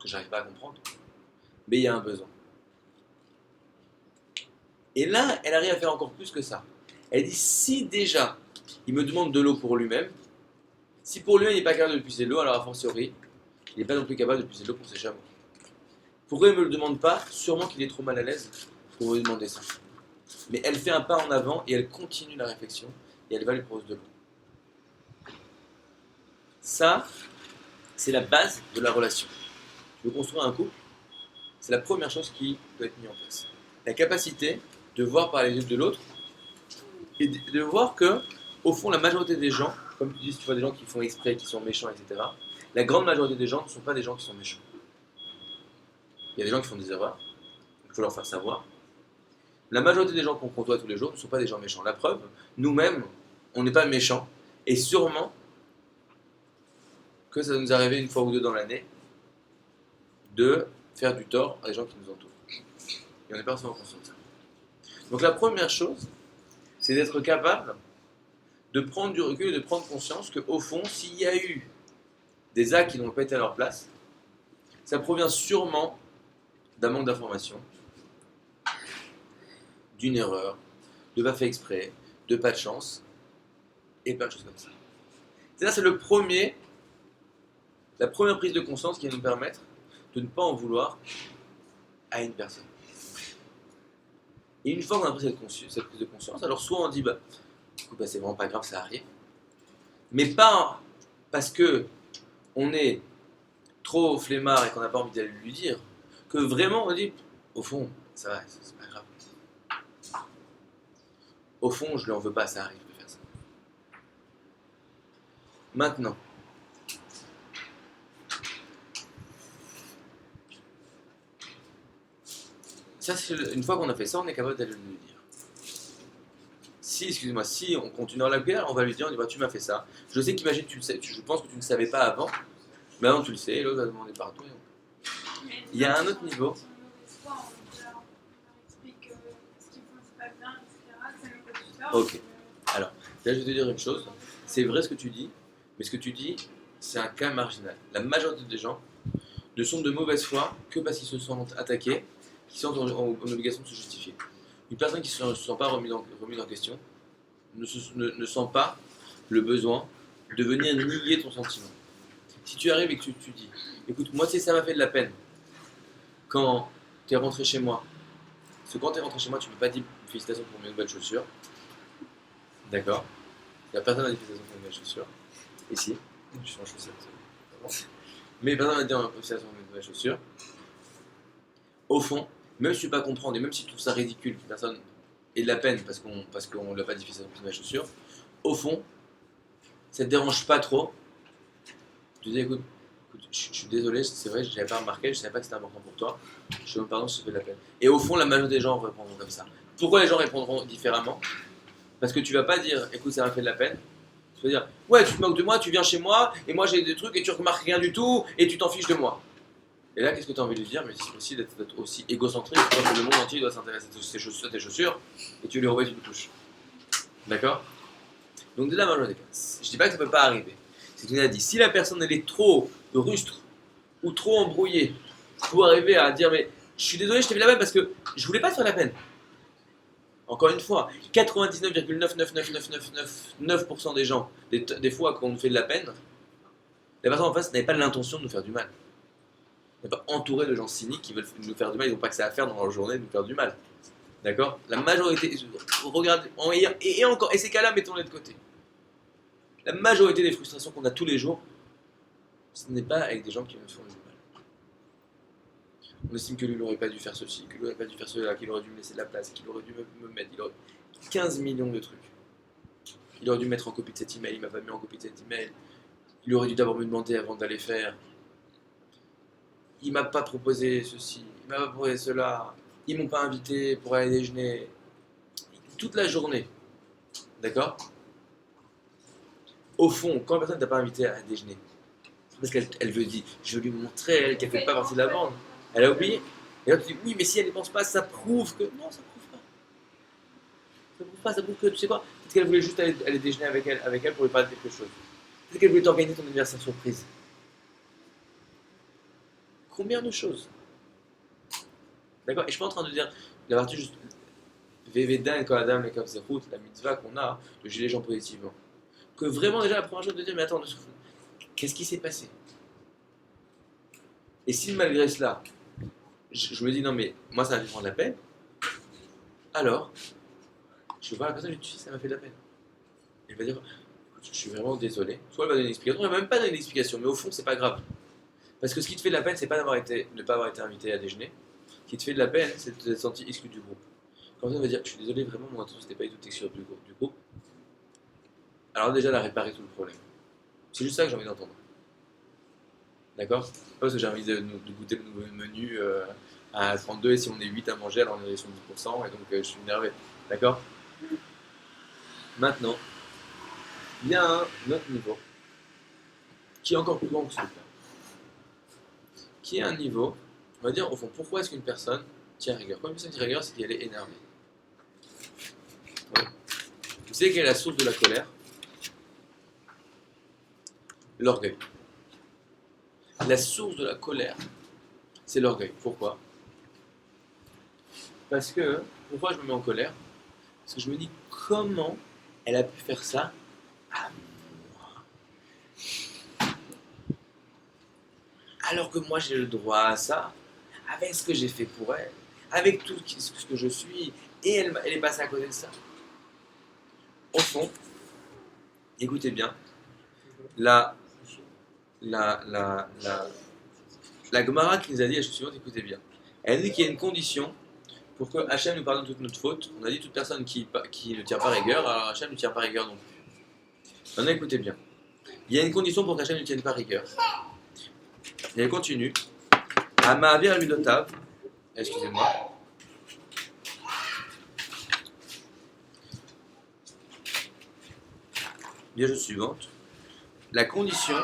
Que j'arrive pas à comprendre. Mais il y a un besoin. Et là, elle arrive à faire encore plus que ça. Elle dit si déjà il me demande de l'eau pour lui-même, si pour lui il n'est pas capable de puiser de l'eau, alors a fortiori, il n'est pas non plus capable de puiser de l'eau pour ses chameaux. Pourquoi il ne me le demande pas? Sûrement qu'il est trop mal à l'aise pour me demander ça. Mais elle fait un pas en avant et elle continue la réflexion et elle va lui proposer de l'eau. Ça, c'est la base de la relation. Tu veux construire un couple, c'est la première chose qui doit être mise en place. La capacité de voir par les yeux de l'autre et de voir que, au fond, la majorité des gens, comme tu dis, tu vois des gens qui font exprès, qui sont méchants, etc., la grande majorité des gens ne sont pas des gens qui sont méchants. Il y a des gens qui font des erreurs, il faut leur faire savoir. La majorité des gens qu'on côtoie tous les jours ne sont pas des gens méchants. La preuve, nous-mêmes, on n'est pas méchants, et sûrement que ça nous est arrivé une fois ou deux dans l'année de faire du tort à des gens qui nous entourent. Et on n'est pas forcément conscient de ça. Donc la première chose, c'est d'être capable de prendre du recul et de prendre conscience qu'au fond, s'il y a eu des actes qui n'ont pas été à leur place, ça provient sûrement d'un manque d'information, d'une erreur, de pas fait exprès, de pas de chance, et plein de choses comme ça. C'est la première prise de conscience qui va nous permettre de ne pas en vouloir à une personne. Et une fois qu'on a pris cette prise de conscience, alors soit on dit écoute, c'est vraiment pas grave, ça arrive, mais pas parce que on est trop flemmard et qu'on n'a pas envie d'aller lui dire, que vraiment on dit au fond, ça va, c'est pas grave. Au fond, je lui en veux pas, ça arrive de faire ça. Maintenant, ça, une fois qu'on a fait ça, on est capable d'aller lui dire. Si on continue dans la guerre, on va lui dire, on dit, tu m'as fait ça. Je sais qu'imagine, je pense que tu ne savais pas avant, mais maintenant tu le sais, et l'autre va demander partout. Il y a un autre niveau. Ok. Alors, là je vais te dire une chose. C'est vrai ce que tu dis, mais ce que tu dis, c'est un cas marginal. La majorité des gens ne sont de mauvaise foi que parce qu'ils se sentent attaqués, qu'ils sont en obligation de se justifier. Une personne qui ne se sent pas remise en question ne sent pas le besoin de venir nier ton sentiment. Si tu arrives et que tu dis, écoute, moi ça m'a fait de la peine quand tu es rentré chez moi. Parce que quand tu es rentré chez moi, tu ne peux pas dire félicitations pour mes nouvelles chaussures. D'accord? La personne a dit félicitations pour mes nouvelles chaussures. Ici, je suis en chaussettes. Mais personne n'a dit félicitations pour mes nouvelles chaussures. Au fond, même si tu ne peux pas comprendre et même si tu trouves ça ridicule qu'une personne ait de la peine parce qu'on ne l'a pas dit félicitations pour mes nouvelles chaussures, au fond, ça ne te dérange pas trop. Tu dis écoute, je suis désolé, c'est vrai, je n'avais pas remarqué, je ne savais pas que c'était important pour toi. Je te demande pardon si ça fait de la peine. Et au fond, la majorité des gens répondront comme ça. Pourquoi les gens répondront différemment? Parce que tu ne vas pas dire écoute, ça m'a fait de la peine. Tu vas dire ouais, tu te moques de moi, tu viens chez moi, et moi j'ai des trucs, et tu remarques rien du tout, et tu t'en fiches de moi. Et là, qu'est-ce que tu as envie de lui dire? Mais c'est aussi d'être aussi égocentrique, que le monde entier doit s'intéresser à tes chaussures, et tu lui revêts une couche. D'accord? Donc, de la majorité des cas, je ne dis pas que ça ne peut pas arriver. C'est qu'il a dit si la personne elle est trop rustre ou trop embrouillée pour arriver à dire mais je suis désolé, je t'ai fait de la peine parce que je voulais pas te faire de la peine. Encore une fois, 99,99999% des gens, des fois qu'on nous fait de la peine, La personne en face n'avait pas l'intention de nous faire du mal. On n'est pas entouré de gens cyniques qui veulent nous faire du mal, ils n'ont pas que ça à faire dans leur journée de nous faire du mal. D'accord? La majorité, regardez, et encore, et ces cas-là, mettons-les de côté. La majorité des frustrations qu'on a tous les jours, ce n'est pas avec des gens qui nous font du mal. On estime que lui n'aurait pas dû faire ceci, qu'il n'aurait pas dû faire cela, qu'il aurait dû me laisser de la place, qu'il aurait dû me mettre, il aurait 15 millions de trucs. Il aurait dû me mettre en copie de cet email, il m'a pas mis en copie de cet email. Il aurait dû d'abord me demander avant d'aller faire. Il m'a pas proposé ceci, il m'a pas proposé cela. Ils m'ont pas invité pour aller déjeuner. Toute la journée. D'accord? Au fond, quand la personne ne t'a pas invité à déjeuner, c'est parce qu'elle veut dire, je veux lui montrer elle qu'elle fait pas partie de la bande. Elle a oublié. Et là tu dis, oui, mais si elle ne pense pas, ça prouve que. Non, ça prouve pas. Ça prouve pas, ça prouve que, tu sais quoi, peut-être qu'elle voulait juste aller déjeuner avec elle pour lui parler de quelque chose. Peut-être qu'elle voulait t'organiser ton anniversaire surprise. Combien de choses? D'accord? Et je suis pas en train de dire la partie juste Vévédin, quand Adam et comme c'est route, la mitzvah qu'on a, de juger les gens positivement. Que vraiment, déjà, la première chose de dire, mais attends, qu'est-ce qui s'est passé? Et si malgré cela, je me dis, non, mais moi, ça m'a fait prendre la peine, alors, je vais voir la personne, je lui dis, ça m'a fait de la peine. Elle va dire, je suis vraiment désolé. Soit elle va donner une explication, elle va même pas donner une explication, mais au fond, c'est pas grave. Parce que ce qui te fait de la peine, c'est pas de ne pas avoir été invité à déjeuner. Ce qui te fait de la peine, c'est de te sentir exclu du groupe. Quand on va dire, je suis désolé, vraiment, mon intention, c'était pas du tout exclu du groupe. Alors déjà, elle a réparé tout le problème. C'est juste ça que j'ai envie d'entendre. D'accord? Pas parce que j'ai envie de goûter le nouveau menu à 32 et si on est 8 à manger, alors on est sur 10% et donc je suis énervé. D'accord? Maintenant, il y a un autre niveau qui est encore plus grand que celui-là. Qui est un niveau, on va dire au fond, pourquoi est-ce qu'une personne tient rigueur? Quand une personne tient rigueur, c'est qu'elle est énervée. Ouais. Vous savez quelle est la source de la colère? L'orgueil. La source de la colère, c'est l'orgueil. Pourquoi? Pourquoi je me mets en colère? Parce que je me dis, comment elle a pu faire ça à moi? Alors que moi j'ai le droit à ça, avec ce que j'ai fait pour elle, avec tout ce que je suis, et elle est passée à côté de ça. Au fond, écoutez bien, la Gemara qui nous a dit la chose suivante, écoutez bien. Elle a dit qu'il y a une condition pour que Hachem nous pardonne toute notre faute. On a dit toute personne qui ne tient pas rigueur, alors Hachem ne tient pas rigueur non plus. Maintenant écoutez bien. Il y a une condition pour qu'Hachem ne tienne pas rigueur. Et elle continue. Ama'avir Midotav. Excusez-moi. Bien chose suivante. La condition,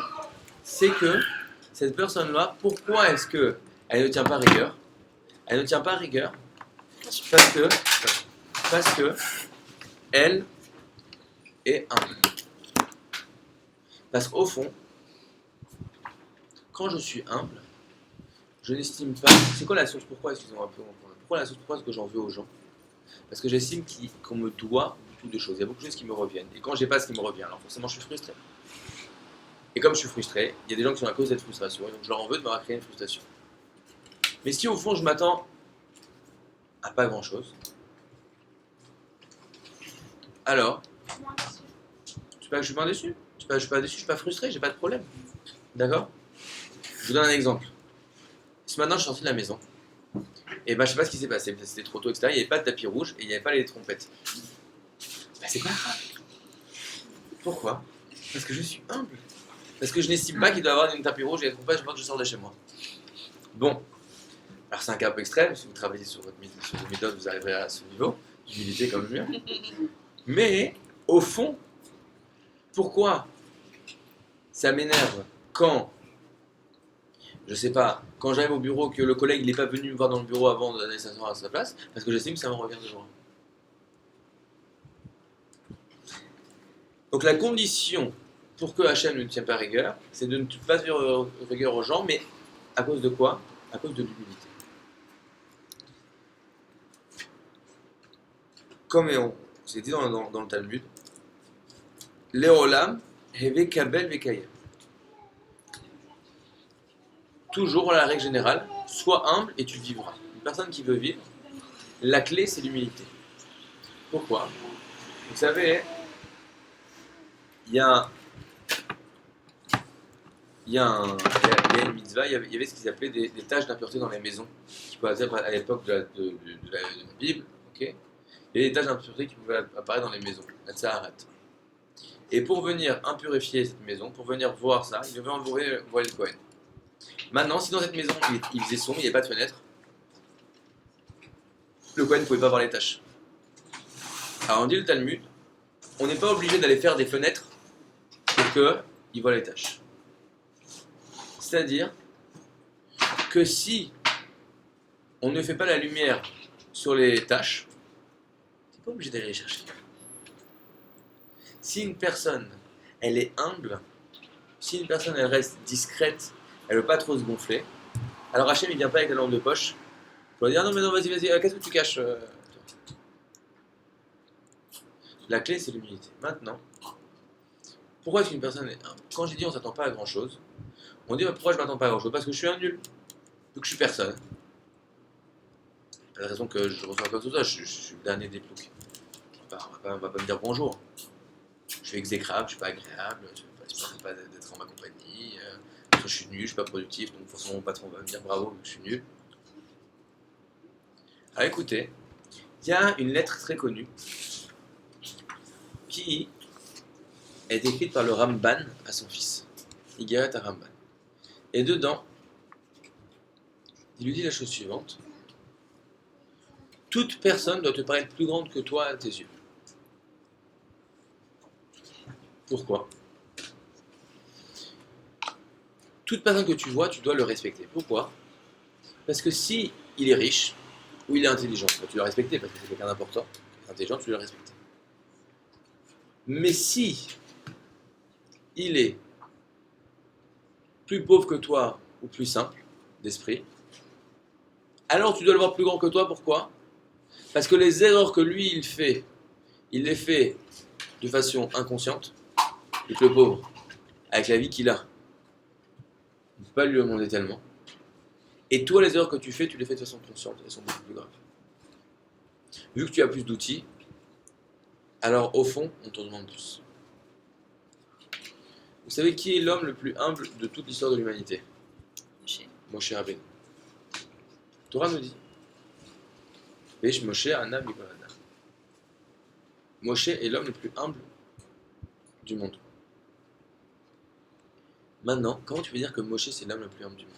c'est que cette personne-là, pourquoi est-ce qu'elle ne tient pas rigueur? Elle ne tient pas rigueur parce que elle est humble. Parce qu'au fond, quand je suis humble, je n'estime pas. C'est quoi la source? Pourquoi? Excusez-moi un peu. Pourquoi la source? Pourquoi est-ce que j'en veux aux gens? Parce que j'estime qu'on me doit beaucoup de choses. Il y a beaucoup de choses qui me reviennent. Et quand j'ai pas ce qui me revient, alors forcément je suis frustré. Et comme je suis frustré, il y a des gens qui sont à cause de cette frustration. Et donc je leur en veux de m'avoir créé une frustration. Mais si au fond je m'attends à pas grand chose, alors, je suis pas déçu. Je suis pas déçu, je suis pas frustré, j'ai pas de problème. D'accord? Je vous donne un exemple. Ce matin je suis sorti de la maison. Et ben je sais pas ce qui s'est passé, c'était trop tôt, etc. Il n'y avait pas de tapis rouge et il n'y avait pas les trompettes. Ben c'est pas grave. Pourquoi? Parce que je suis humble. Parce que je n'estime pas qu'il doit y avoir une tapis rouge et des trompettes chaque fois que je sors de chez moi. Bon. Alors c'est un cas un peu extrême, si vous travaillez sur votre méthode, vous arriverez à ce niveau d'humilité comme le mien. Mais, au fond, pourquoi ça m'énerve quand, je sais pas, quand j'arrive au bureau que le collègue n'est pas venu me voir dans le bureau avant d'aller s'asseoir à sa place, parce que j'estime que ça me revient de droit. Donc la condition pour que Hachem ne tienne pas rigueur, c'est de ne pas faire rigueur aux gens, mais à cause de quoi? À cause de l'humilité. Comme c'est dit dans le Talmud, Léolam, Heve Kabel Vekayem. toujours, la règle générale, sois humble et tu vivras. Une personne qui veut vivre, la clé c'est l'humilité. Pourquoi? Vous savez, il y a, il y a une mitzvah, il y avait ce qu'ils appelaient des tâches d'impureté dans les maisons, qui pouvaient être à l'époque de la Bible, ok? Il y a des tâches d'impureté qui pouvaient apparaître dans les maisons, la tsaharat. Et pour venir impurifier cette maison, pour venir voir ça, il devait envoyer le Kohen. Maintenant, si dans cette maison il faisait sombre, il n'y avait pas de fenêtre, le Kohen ne pouvait pas voir les tâches. Alors on dit le Talmud, on n'est pas obligé d'aller faire des fenêtres pour qu'il voit les tâches. C'est-à-dire que si on ne fait pas la lumière sur les tâches, tu n'es pas obligé d'aller les chercher. Si une personne, elle est humble, si une personne, elle reste discrète, elle ne veut pas trop se gonfler, alors Hachem, il vient pas avec la lampe de poche pour lui dire non, mais non, vas-y, qu'est-ce que tu caches La clé, c'est l'humilité. Maintenant, pourquoi est-ce qu'une personne est humble? Quand j'ai dit on ne s'attend pas à grand-chose, on dit pourquoi je ne m'attends pas à grand-chose? Parce que je suis un nul, vu que je suis personne. La raison que je reçois comme tout ça, je suis le dernier des ploucs. On va pas me dire bonjour. Je suis exécrable, je suis pas agréable, je ne pas d'être en ma compagnie. Je suis nul, je suis pas productif, donc forcément mon patron va me dire bravo, je suis nul. Alors écoutez, il y a une lettre très connue qui est écrite par le Ramban à son fils, Igaret à Ramban. Et dedans, il lui dit la chose suivante: toute personne doit te paraître plus grande que toi à tes yeux. Pourquoi? Toute personne que tu vois, tu dois le respecter. Pourquoi? Parce que si il est riche ou il est intelligent, tu dois le respecter parce que c'est quelqu'un d'important, intelligent, tu dois le respecter. Mais si il est plus pauvre que toi ou plus simple d'esprit, alors tu dois le voir plus grand que toi. Pourquoi? Parce que les erreurs que lui il les fait de façon inconsciente, et que le pauvre, avec la vie qu'il a, ne peut pas lui demander tellement. Et toi, les erreurs que tu fais, tu les fais de façon consciente, elles sont beaucoup plus graves. Vu que tu as plus d'outils, alors au fond, on t'en demande plus. Vous savez qui est l'homme le plus humble de toute l'histoire de l'humanité? Moshe Rabbeinu. Torah nous dit Vesh Moshe Anav Mikolana. Moshe est l'homme le plus humble du monde. Maintenant, comment tu peux dire que Moshe c'est l'homme le plus humble du monde?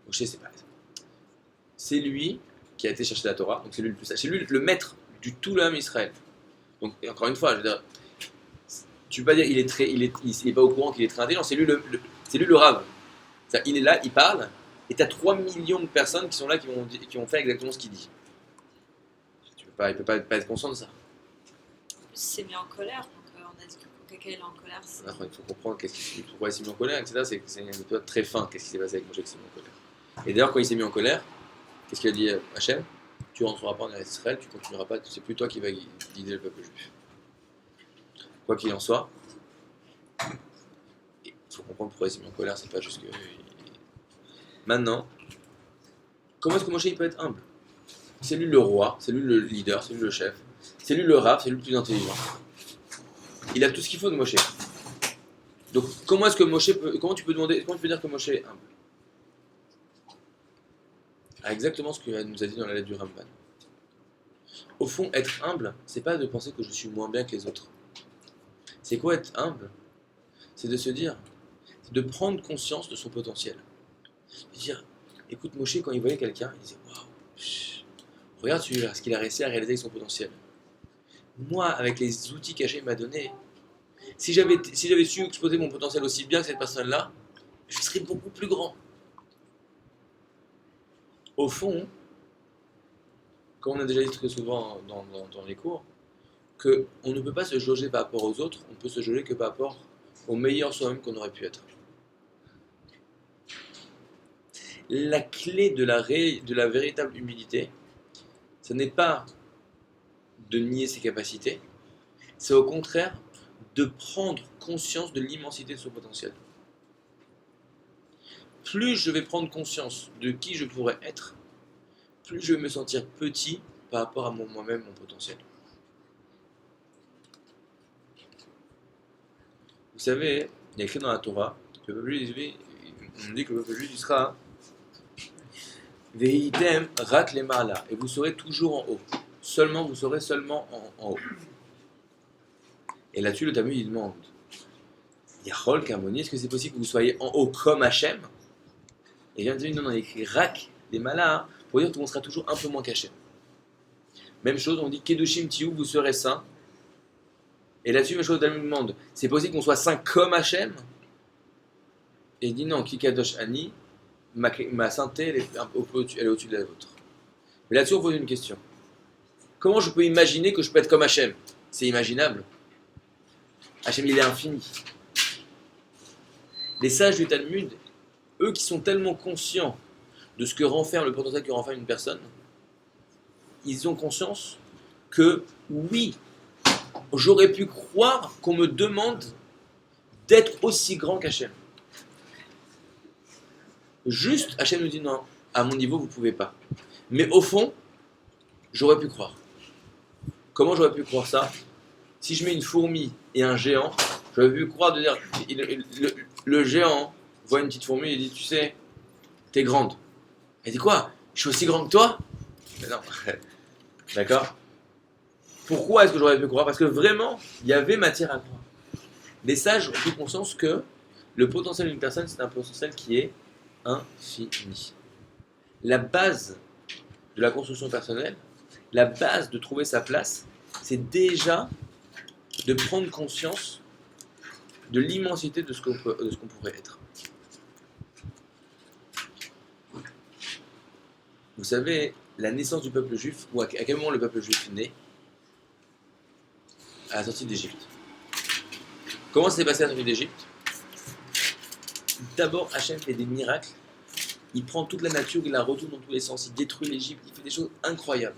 Moshe c'est pas. C'est lui qui a été chercher la Torah, donc c'est lui le plus sage. C'est lui le maître du tout l'homme Israël. Donc, et encore une fois, je veux dire, tu peux pas dire il est pas au courant qu'il est très intelligent, c'est lui le rave. Il est là, il parle, et tu as 3 millions de personnes qui sont là, qui vont faire exactement ce qu'il dit. Il peut pas être conscient de ça. Il s'est mis en colère, donc on a dit que quand quelqu'un est en colère, c'est... Alors, il faut comprendre pourquoi il s'est mis en colère, etc. C'est une épisode très fin, qu'est-ce qui s'est passé avec Moshe qui s'est mis en colère. Et d'ailleurs, quand il s'est mis en colère, qu'est-ce qu'il a dit à Hachem? Tu rentreras pas en Israël, tu continueras pas, c'est plus toi qui vas guider le peuple juif. Quoi qu'il en soit, il faut comprendre pourquoi il s'est mis en colère, c'est pas juste que... Maintenant, comment est-ce que Moshe il peut être humble? C'est lui le roi, c'est lui le leader, c'est lui le chef, c'est lui le rave, c'est lui le plus intelligent. Il a tout ce qu'il faut de Moshe. Donc comment est-ce que Moshe peut, comment tu peux dire que Moshe est humble? Ah, exactement ce que nous a dit dans la lettre du Ramban. Au fond, être humble, c'est pas de penser que je suis moins bien que les autres. C'est quoi être humble? C'est de se dire, c'est de prendre conscience de son potentiel. De dire, écoute, Moshe, quand il voyait quelqu'un, il disait, waouh, regarde celui-là, ce qu'il a réussi à réaliser avec son potentiel. Moi, avec les outils qu'Hachem m'a donnés, si j'avais su exposer mon potentiel aussi bien que cette personne-là, je serais beaucoup plus grand. Au fond, comme on a déjà dit très souvent dans les cours, qu'on ne peut pas se jauger par rapport aux autres, on peut se jauger que par rapport au meilleur soi-même qu'on aurait pu être. La clé de la véritable humilité, ce n'est pas de nier ses capacités, c'est au contraire de prendre conscience de l'immensité de son potentiel. plus je vais prendre conscience de qui je pourrais être, plus je vais me sentir petit par rapport à moi-même, mon potentiel. Vous savez, il y a écrit dans la Torah que le peuple juif, on dit que le peuple juif sera Vehitem rak les ma'ala, et vous serez toujours en haut. Seulement, vous serez seulement en haut. Et là-dessus, le Talmud il demande Yachol Kamoni, est-ce que c'est possible que vous soyez en haut comme Hachem? Et il vient de dire non, on a écrit rak les ma'ala pour dire qu'on sera toujours un peu moins qu'Hachem. Même chose, on dit Kedushim Tiou, vous serez saints. Et là-dessus, même chose, le Talmud demande c'est possible qu'on soit saint comme Hachem? Et il dit non, Kikadosh Ani, ma sainteté, elle est au-dessus de la vôtre. Mais là-dessus, on pose une question. Comment je peux imaginer que je peux être comme Hachem? C'est imaginable. Hachem, il est infini. Les sages du Talmud, eux qui sont tellement conscients de ce que renferme le potentiel que renferme une personne, ils ont conscience que oui, j'aurais pu croire qu'on me demande d'être aussi grand qu'Hachem. Juste, Hachem nous dit non, à mon niveau, vous ne pouvez pas. Mais au fond, j'aurais pu croire. Comment j'aurais pu croire ça? Si je mets une fourmi et un géant, j'aurais pu croire de dire, le géant voit une petite fourmi et dit, tu sais, t'es grande. Elle dit quoi? Je suis aussi grand que toi? Mais non. D'accord? Pourquoi est-ce que j'aurais pu croire? Parce que vraiment, il y avait matière à croire. Les sages ont pris conscience que le potentiel d'une personne, c'est un potentiel qui est infini. La base de la construction personnelle, la base de trouver sa place, c'est déjà de prendre conscience de l'immensité de ce qu'on pourrait être. Vous savez, la naissance du peuple juif, ou à quel moment le peuple juif est né? À la sortie d'Égypte. Comment s'est passé la sortie d'Égypte? D'abord, Hachem fait des miracles. Il prend toute la nature, il la retourne dans tous les sens, il détruit l'Égypte, il fait des choses incroyables.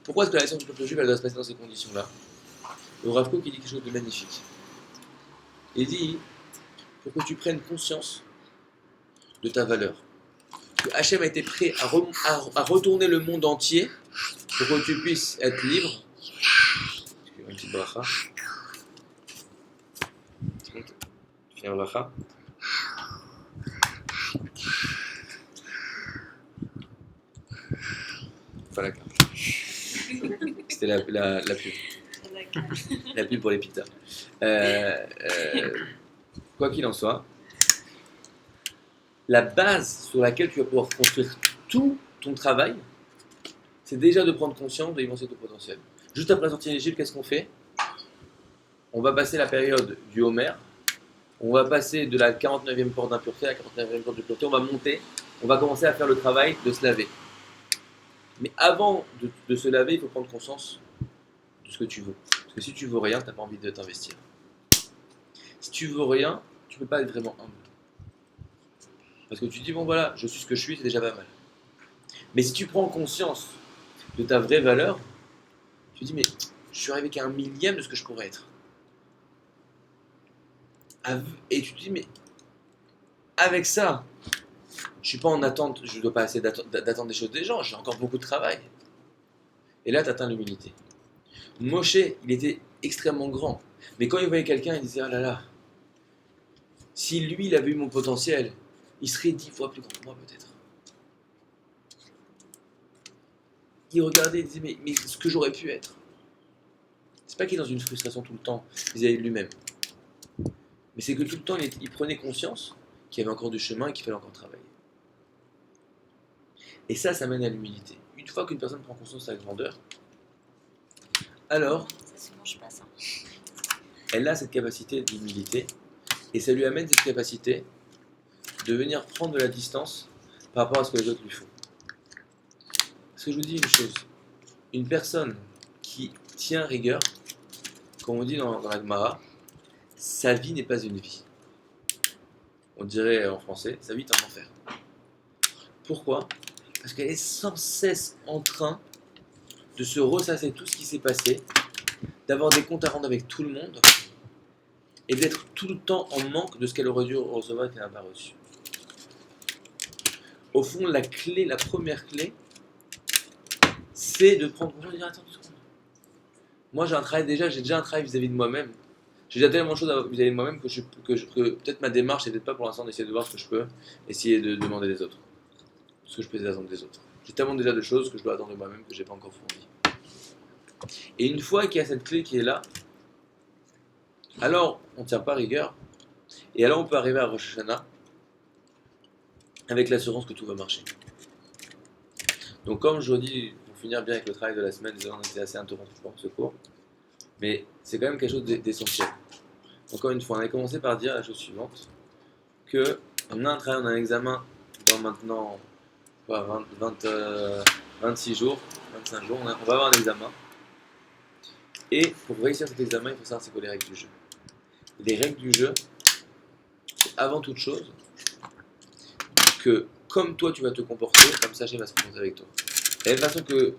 Pourquoi est-ce que la naissance du peuple juif elle doit se passer dans ces conditions-là? Le Rav Kook, il dit quelque chose de magnifique. Il dit, pour que tu prennes conscience de ta valeur, que Hachem a été prêt à retourner le monde entier pour que tu puisses être libre. Une petite bracha. Tu fais un bracha. Voilà. C'était la pub. La pub pour les pizzas. Quoi qu'il en soit, la base sur laquelle tu vas pouvoir construire tout ton travail, c'est déjà de prendre conscience de l'immensité de ton potentiel. Juste après la sortie d'Égypte, qu'est-ce qu'on fait? On va passer la période du Homer, on va passer de la 49e porte d'impureté à la 49e porte de pureté, on va monter, on va commencer à faire le travail de se laver. Mais avant de se laver, il faut prendre conscience de ce que tu veux. Parce que si tu veux rien, tu n'as pas envie de t'investir. Si tu veux rien, tu ne peux pas être vraiment humble. Parce que tu te dis, bon voilà, je suis ce que je suis, c'est déjà pas mal. Mais si tu prends conscience de ta vraie valeur, tu te dis, mais je suis arrivé qu'à 1/1000e de ce que je pourrais être. Et tu te dis, mais avec ça, je suis pas en attente, je ne dois pas essayer d'attendre des choses des gens, j'ai encore beaucoup de travail. Et là, tu atteins l'humilité. Moshe, il était extrêmement grand. Mais quand il voyait quelqu'un, il disait, ah là là, si lui, il avait eu mon potentiel, il serait 10 fois plus grand que moi peut-être. Il regardait, il disait, mais ce que j'aurais pu être. C'est pas qu'il est dans une frustration tout le temps vis-à-vis de lui-même. Mais c'est que tout le temps, il prenait conscience qu'il y avait encore du chemin et qu'il fallait encore travailler. Et ça mène à l'humilité. Une fois qu'une personne prend conscience de sa grandeur, alors, Ça se mange pas ça. elle a cette capacité d'humilité et ça lui amène cette capacité de venir prendre de la distance par rapport à ce que les autres lui font. Parce que je vous dis une chose, une personne qui tient rigueur, comme on dit dans la Gemara, sa vie n'est pas une vie. On dirait en français, sa vie est un enfer. Pourquoi? Parce qu'elle est sans cesse en train de se ressasser tout ce qui s'est passé, d'avoir des comptes à rendre avec tout le monde et d'être tout le temps en manque de ce qu'elle aurait dû recevoir et qu'elle n'a pas reçu. au fond, la clé, la première clé, c'est de prendre conscience et de dire attends 2 secondes. Moi, j'ai déjà un travail vis-à-vis de moi-même. J'ai déjà tellement de choses vis-à-vis de moi-même que peut-être ma démarche, c'est peut-être pas pour l'instant d'essayer de voir ce que je peux essayer de demander des autres. Ce que je peux attendre des autres. J'ai tellement déjà de choses que je dois attendre de moi-même que j'ai pas encore fourni. Et une fois qu'il y a cette clé qui est là, alors on ne tient pas rigueur. Et alors on peut arriver à Rosh Hashanah avec l'assurance que tout va marcher. Donc comme je vous dis, pour finir bien avec le travail de la semaine, désolé, on était assez interrompu pour ce cours, mais c'est quand même quelque chose d'essentiel. Encore une fois, on a commencé par dire la chose suivante, que on a un travail, on a un examen dans maintenant 26 jours, 25 jours, on va avoir un examen. Et pour réussir cet examen, il faut savoir c'est quoi les règles du jeu. Les règles du jeu, c'est avant toute chose que comme toi tu vas te comporter, comme ça Hachem va se comporter avec toi. De la même façon que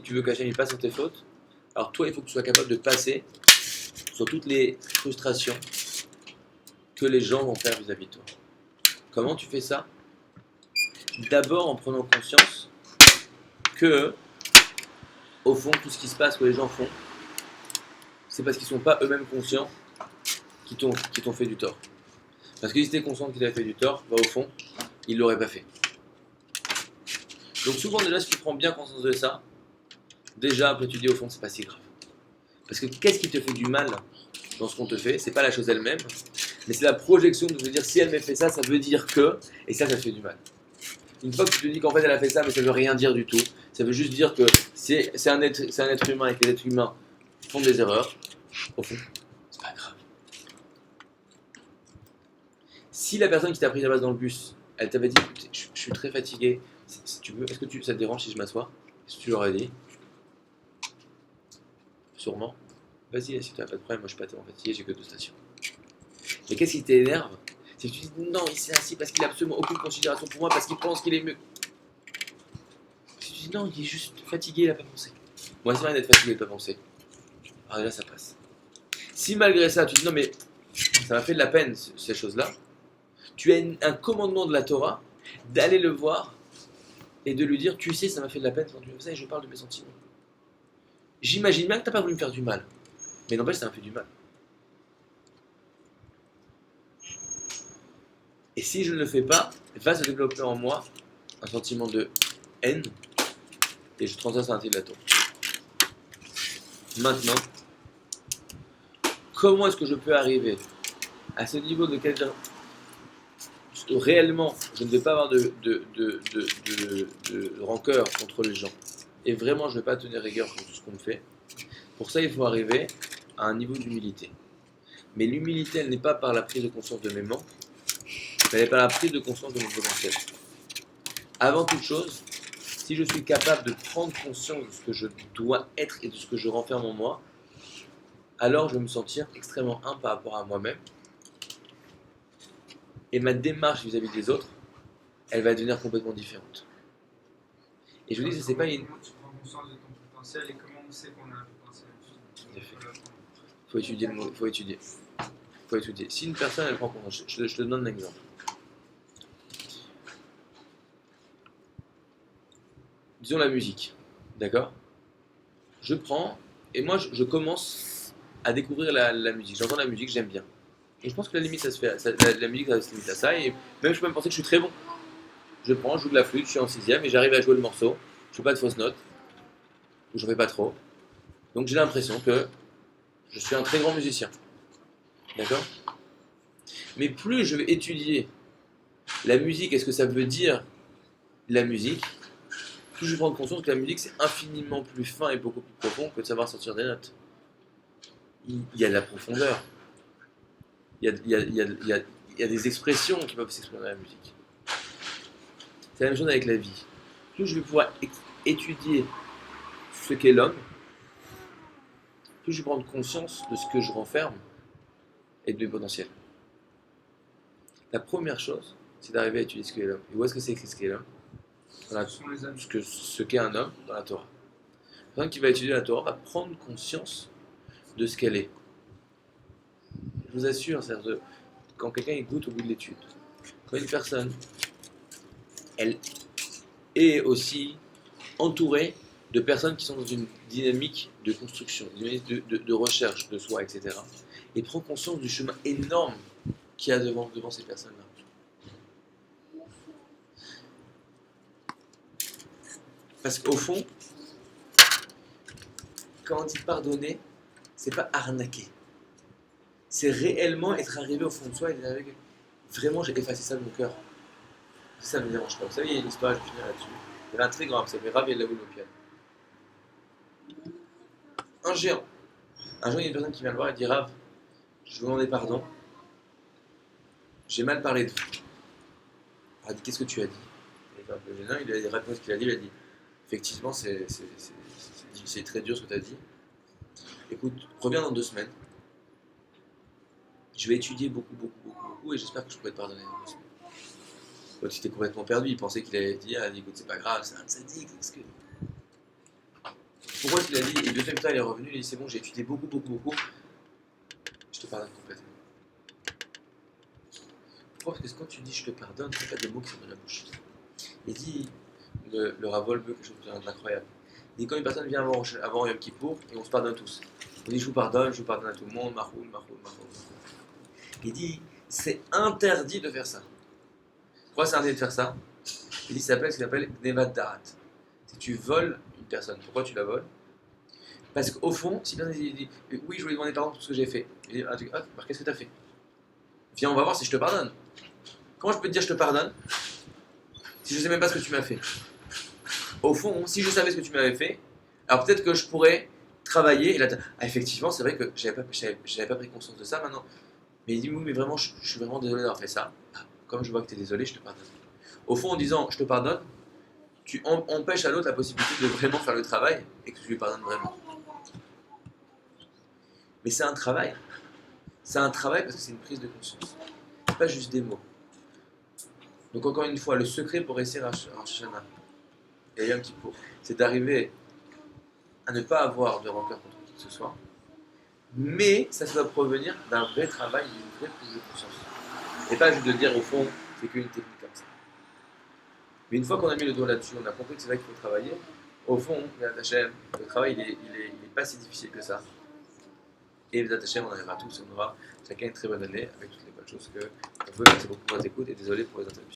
tu veux qu'Hachem passe sur tes fautes, alors toi il faut que tu sois capable de passer sur toutes les frustrations que les gens vont faire vis-à-vis de toi. Comment tu fais ça? D'abord en prenant conscience que, au fond, tout ce qui se passe, que les gens font, c'est parce qu'ils ne sont pas eux-mêmes conscients qui t'ont fait du tort. Parce qu'ils étaient conscients qu'ils avaient fait du tort, bah, au fond, ils ne l'auraient pas fait. Donc souvent déjà, si tu prends bien conscience de ça, déjà après tu dis au fond, c'est pas si grave. Parce que qu'est-ce qui te fait du mal dans ce qu'on te fait? C'est pas la chose elle-même, mais c'est la projection de te dire si elle m'a fait ça, ça veut dire que, et ça te fait du mal. Une fois que tu te dis qu'en fait elle a fait ça, mais ça veut rien dire du tout, ça veut juste dire que c'est un être humain et que les êtres humains font des erreurs, au fond, c'est pas grave. Si la personne qui t'a pris la base dans le bus, elle t'avait dit écoute, je suis très fatigué, si tu veux, est-ce que ça te dérange si je m'assois? Qu'est-ce que tu leur as dit? Sûrement. Vas-y, si tu n'as pas de problème, moi je suis pas tellement fatigué, j'ai que 2 stations. Mais qu'est-ce qui t'énerve? C'est que tu dis non, il s'est assis parce qu'il n'a absolument aucune considération pour moi, parce qu'il pense qu'il est mieux. Si tu dis non, il est juste fatigué, il n'a pas pensé. Moi, c'est vrai d'être fatigué et de ne pas penser. Alors là, ça passe. Si malgré ça, tu dis non, mais ça m'a fait de la peine, ces choses-là, tu as un commandement de la Torah d'aller le voir et de lui dire tu sais, ça m'a fait de la peine quand tu fais ça et je parle de mes sentiments. J'imagine bien que tu n'as pas voulu me faire du mal, mais n'empêche, ça m'a fait du mal. Et si je ne le fais pas, va se développer en moi un sentiment de haine et je transfère ça à l'intérieur de la Torah. Maintenant, comment est-ce que je peux arriver à ce niveau de quelqu'un où réellement je ne vais pas avoir de rancœur contre les gens et vraiment je ne vais pas tenir rigueur contre tout ce qu'on me fait? Pour ça, il faut arriver à un niveau d'humilité. Mais l'humilité, elle n'est pas par la prise de conscience de mes manques, mais elle est par la prise de conscience de mon potentiel. Avant toute chose, si je suis capable de prendre conscience de ce que je dois être et de ce que je renferme en moi, alors je vais me sentir extrêmement humble par rapport à moi-même. Et ma démarche vis-à-vis des autres, elle va devenir complètement différente. Et je vous dis, c'est pas une... Comment tu prends conscience de ton potentiel et comment on sait qu'on a un potentiel? Faut étudier le mot, faut étudier. Si une personne, elle prend conscience, je te donne un exemple. Disons la musique, d'accord? Je prends, et moi je commence à découvrir la musique. J'entends la musique, j'aime bien. Et je pense que la limite, ça se fait, la musique, ça se limite à ça, et même je peux même penser que je suis très bon. Je prends, je joue de la flûte, je suis en 6ème, et j'arrive à jouer le morceau, je fais pas de fausses notes, ou je fais pas trop. Donc j'ai l'impression que je suis un très grand musicien. D'accord? Mais plus je vais étudier la musique et ce que ça veut dire la musique, plus je vais prendre conscience que la musique c'est infiniment plus fin et beaucoup plus profond que de savoir sortir des notes. Il y a de la profondeur. Il y a des expressions qui peuvent s'exprimer dans la musique. C'est la même chose avec la vie. Plus je vais pouvoir étudier ce qu'est l'homme, plus je vais prendre conscience de ce que je renferme et de mes potentiels. La première chose, c'est d'arriver à étudier ce qu'est l'homme. Et où est-ce que c'est écrit ce qu'est l'homme? Ce qu'est un homme dans la Torah. La personne qui va étudier la Torah va prendre conscience de ce qu'elle est. Je vous assure, quand quelqu'un goûte au bout de l'étude, quand une personne, elle et aussi entouré de personnes qui sont dans une dynamique de construction, une dynamique de recherche de soi, etc. Et prends conscience du chemin énorme qu'il y a devant ces personnes-là. Parce qu'au fond, quand on dit pardonner, c'est pas arnaquer. C'est réellement être arrivé au fond de soi et dire vraiment j'ai effacé ça de mon cœur. Ça ne me dérange pas. Vous savez, il y a une histoire, je vais finir là-dessus. Il y avait un très grand, il s'appelait Rav Elavoulopian. Un géant. Un jour, il y a une personne qui vient le voir et dit Rav, je vous demande pardon. J'ai mal parlé de vous. Il a dit qu'est-ce que tu as dit? Il était un peu gênant, il a des réponses qu'il a dit. Il a dit effectivement, c'est très dur ce que tu as dit. Écoute, reviens dans 2 semaines. Je vais étudier beaucoup et j'espère que je pourrai te pardonner dans 2 semaines. L'autre il était complètement perdu, il pensait qu'il allait dire écoute, c'est pas grave, c'est un sadique. Pourquoi il a dit, et 2 semaines plus tard il est revenu, il a dit c'est bon, j'ai étudié beaucoup, je te pardonne complètement. Pourquoi? Parce que quand tu dis je te pardonne, c'est pas des mots qui sont de la bouche. Il dit, le Ravol veut quelque chose d'incroyable. Il dit quand une personne vient avant Yom Kippour, et on se pardonne tous. On dit je vous pardonne à tout le monde, Mahoul. Il dit c'est interdit de faire ça. Pourquoi c'est interdit de faire ça? Il dit ça s'appelle ce qu'il appelle Gnevat Da'at. Si tu voles une personne, pourquoi tu la voles? Parce qu'au fond, si quelqu'un dit oui, je voulais demander pardon pour ce que j'ai fait, il dit qu'est-ce que tu as fait? Viens, on va voir si je te pardonne. Comment je peux te dire je te pardonne si je ne sais même pas ce que tu m'as fait? Au fond, si je savais ce que tu m'avais fait, alors peut-être que je pourrais travailler. Et là, effectivement, c'est vrai que j'avais pas pris conscience de ça maintenant. Mais il dit oui, mais vraiment, je suis vraiment désolé d'avoir fait ça. Comme je vois que tu es désolé, je te pardonne. Au fond, en disant je te pardonne, tu empêches à l'autre la possibilité de vraiment faire le travail et que tu lui pardonnes vraiment. Mais c'est un travail. C'est un travail parce que c'est une prise de conscience. C'est pas juste des mots. Donc encore une fois, le secret pour réussir à Shana et Yom Kippour, c'est d'arriver à ne pas avoir de rancœur contre qui que ce soit. Mais ça doit provenir d'un vrai travail, d'une vraie prise de conscience. Et pas juste de dire au fond, c'est qu'une technique comme ça. Mais une fois qu'on a mis le doigt là-dessus, on a compris que c'est là qu'il faut travailler. Au fond, le travail il est pas si difficile que ça. Et les attachés, on arrivera tous, on aura chacun une très bonne année avec toutes les bonnes choses que on veut. Merci beaucoup pour votre écoute et désolé pour les interruptions.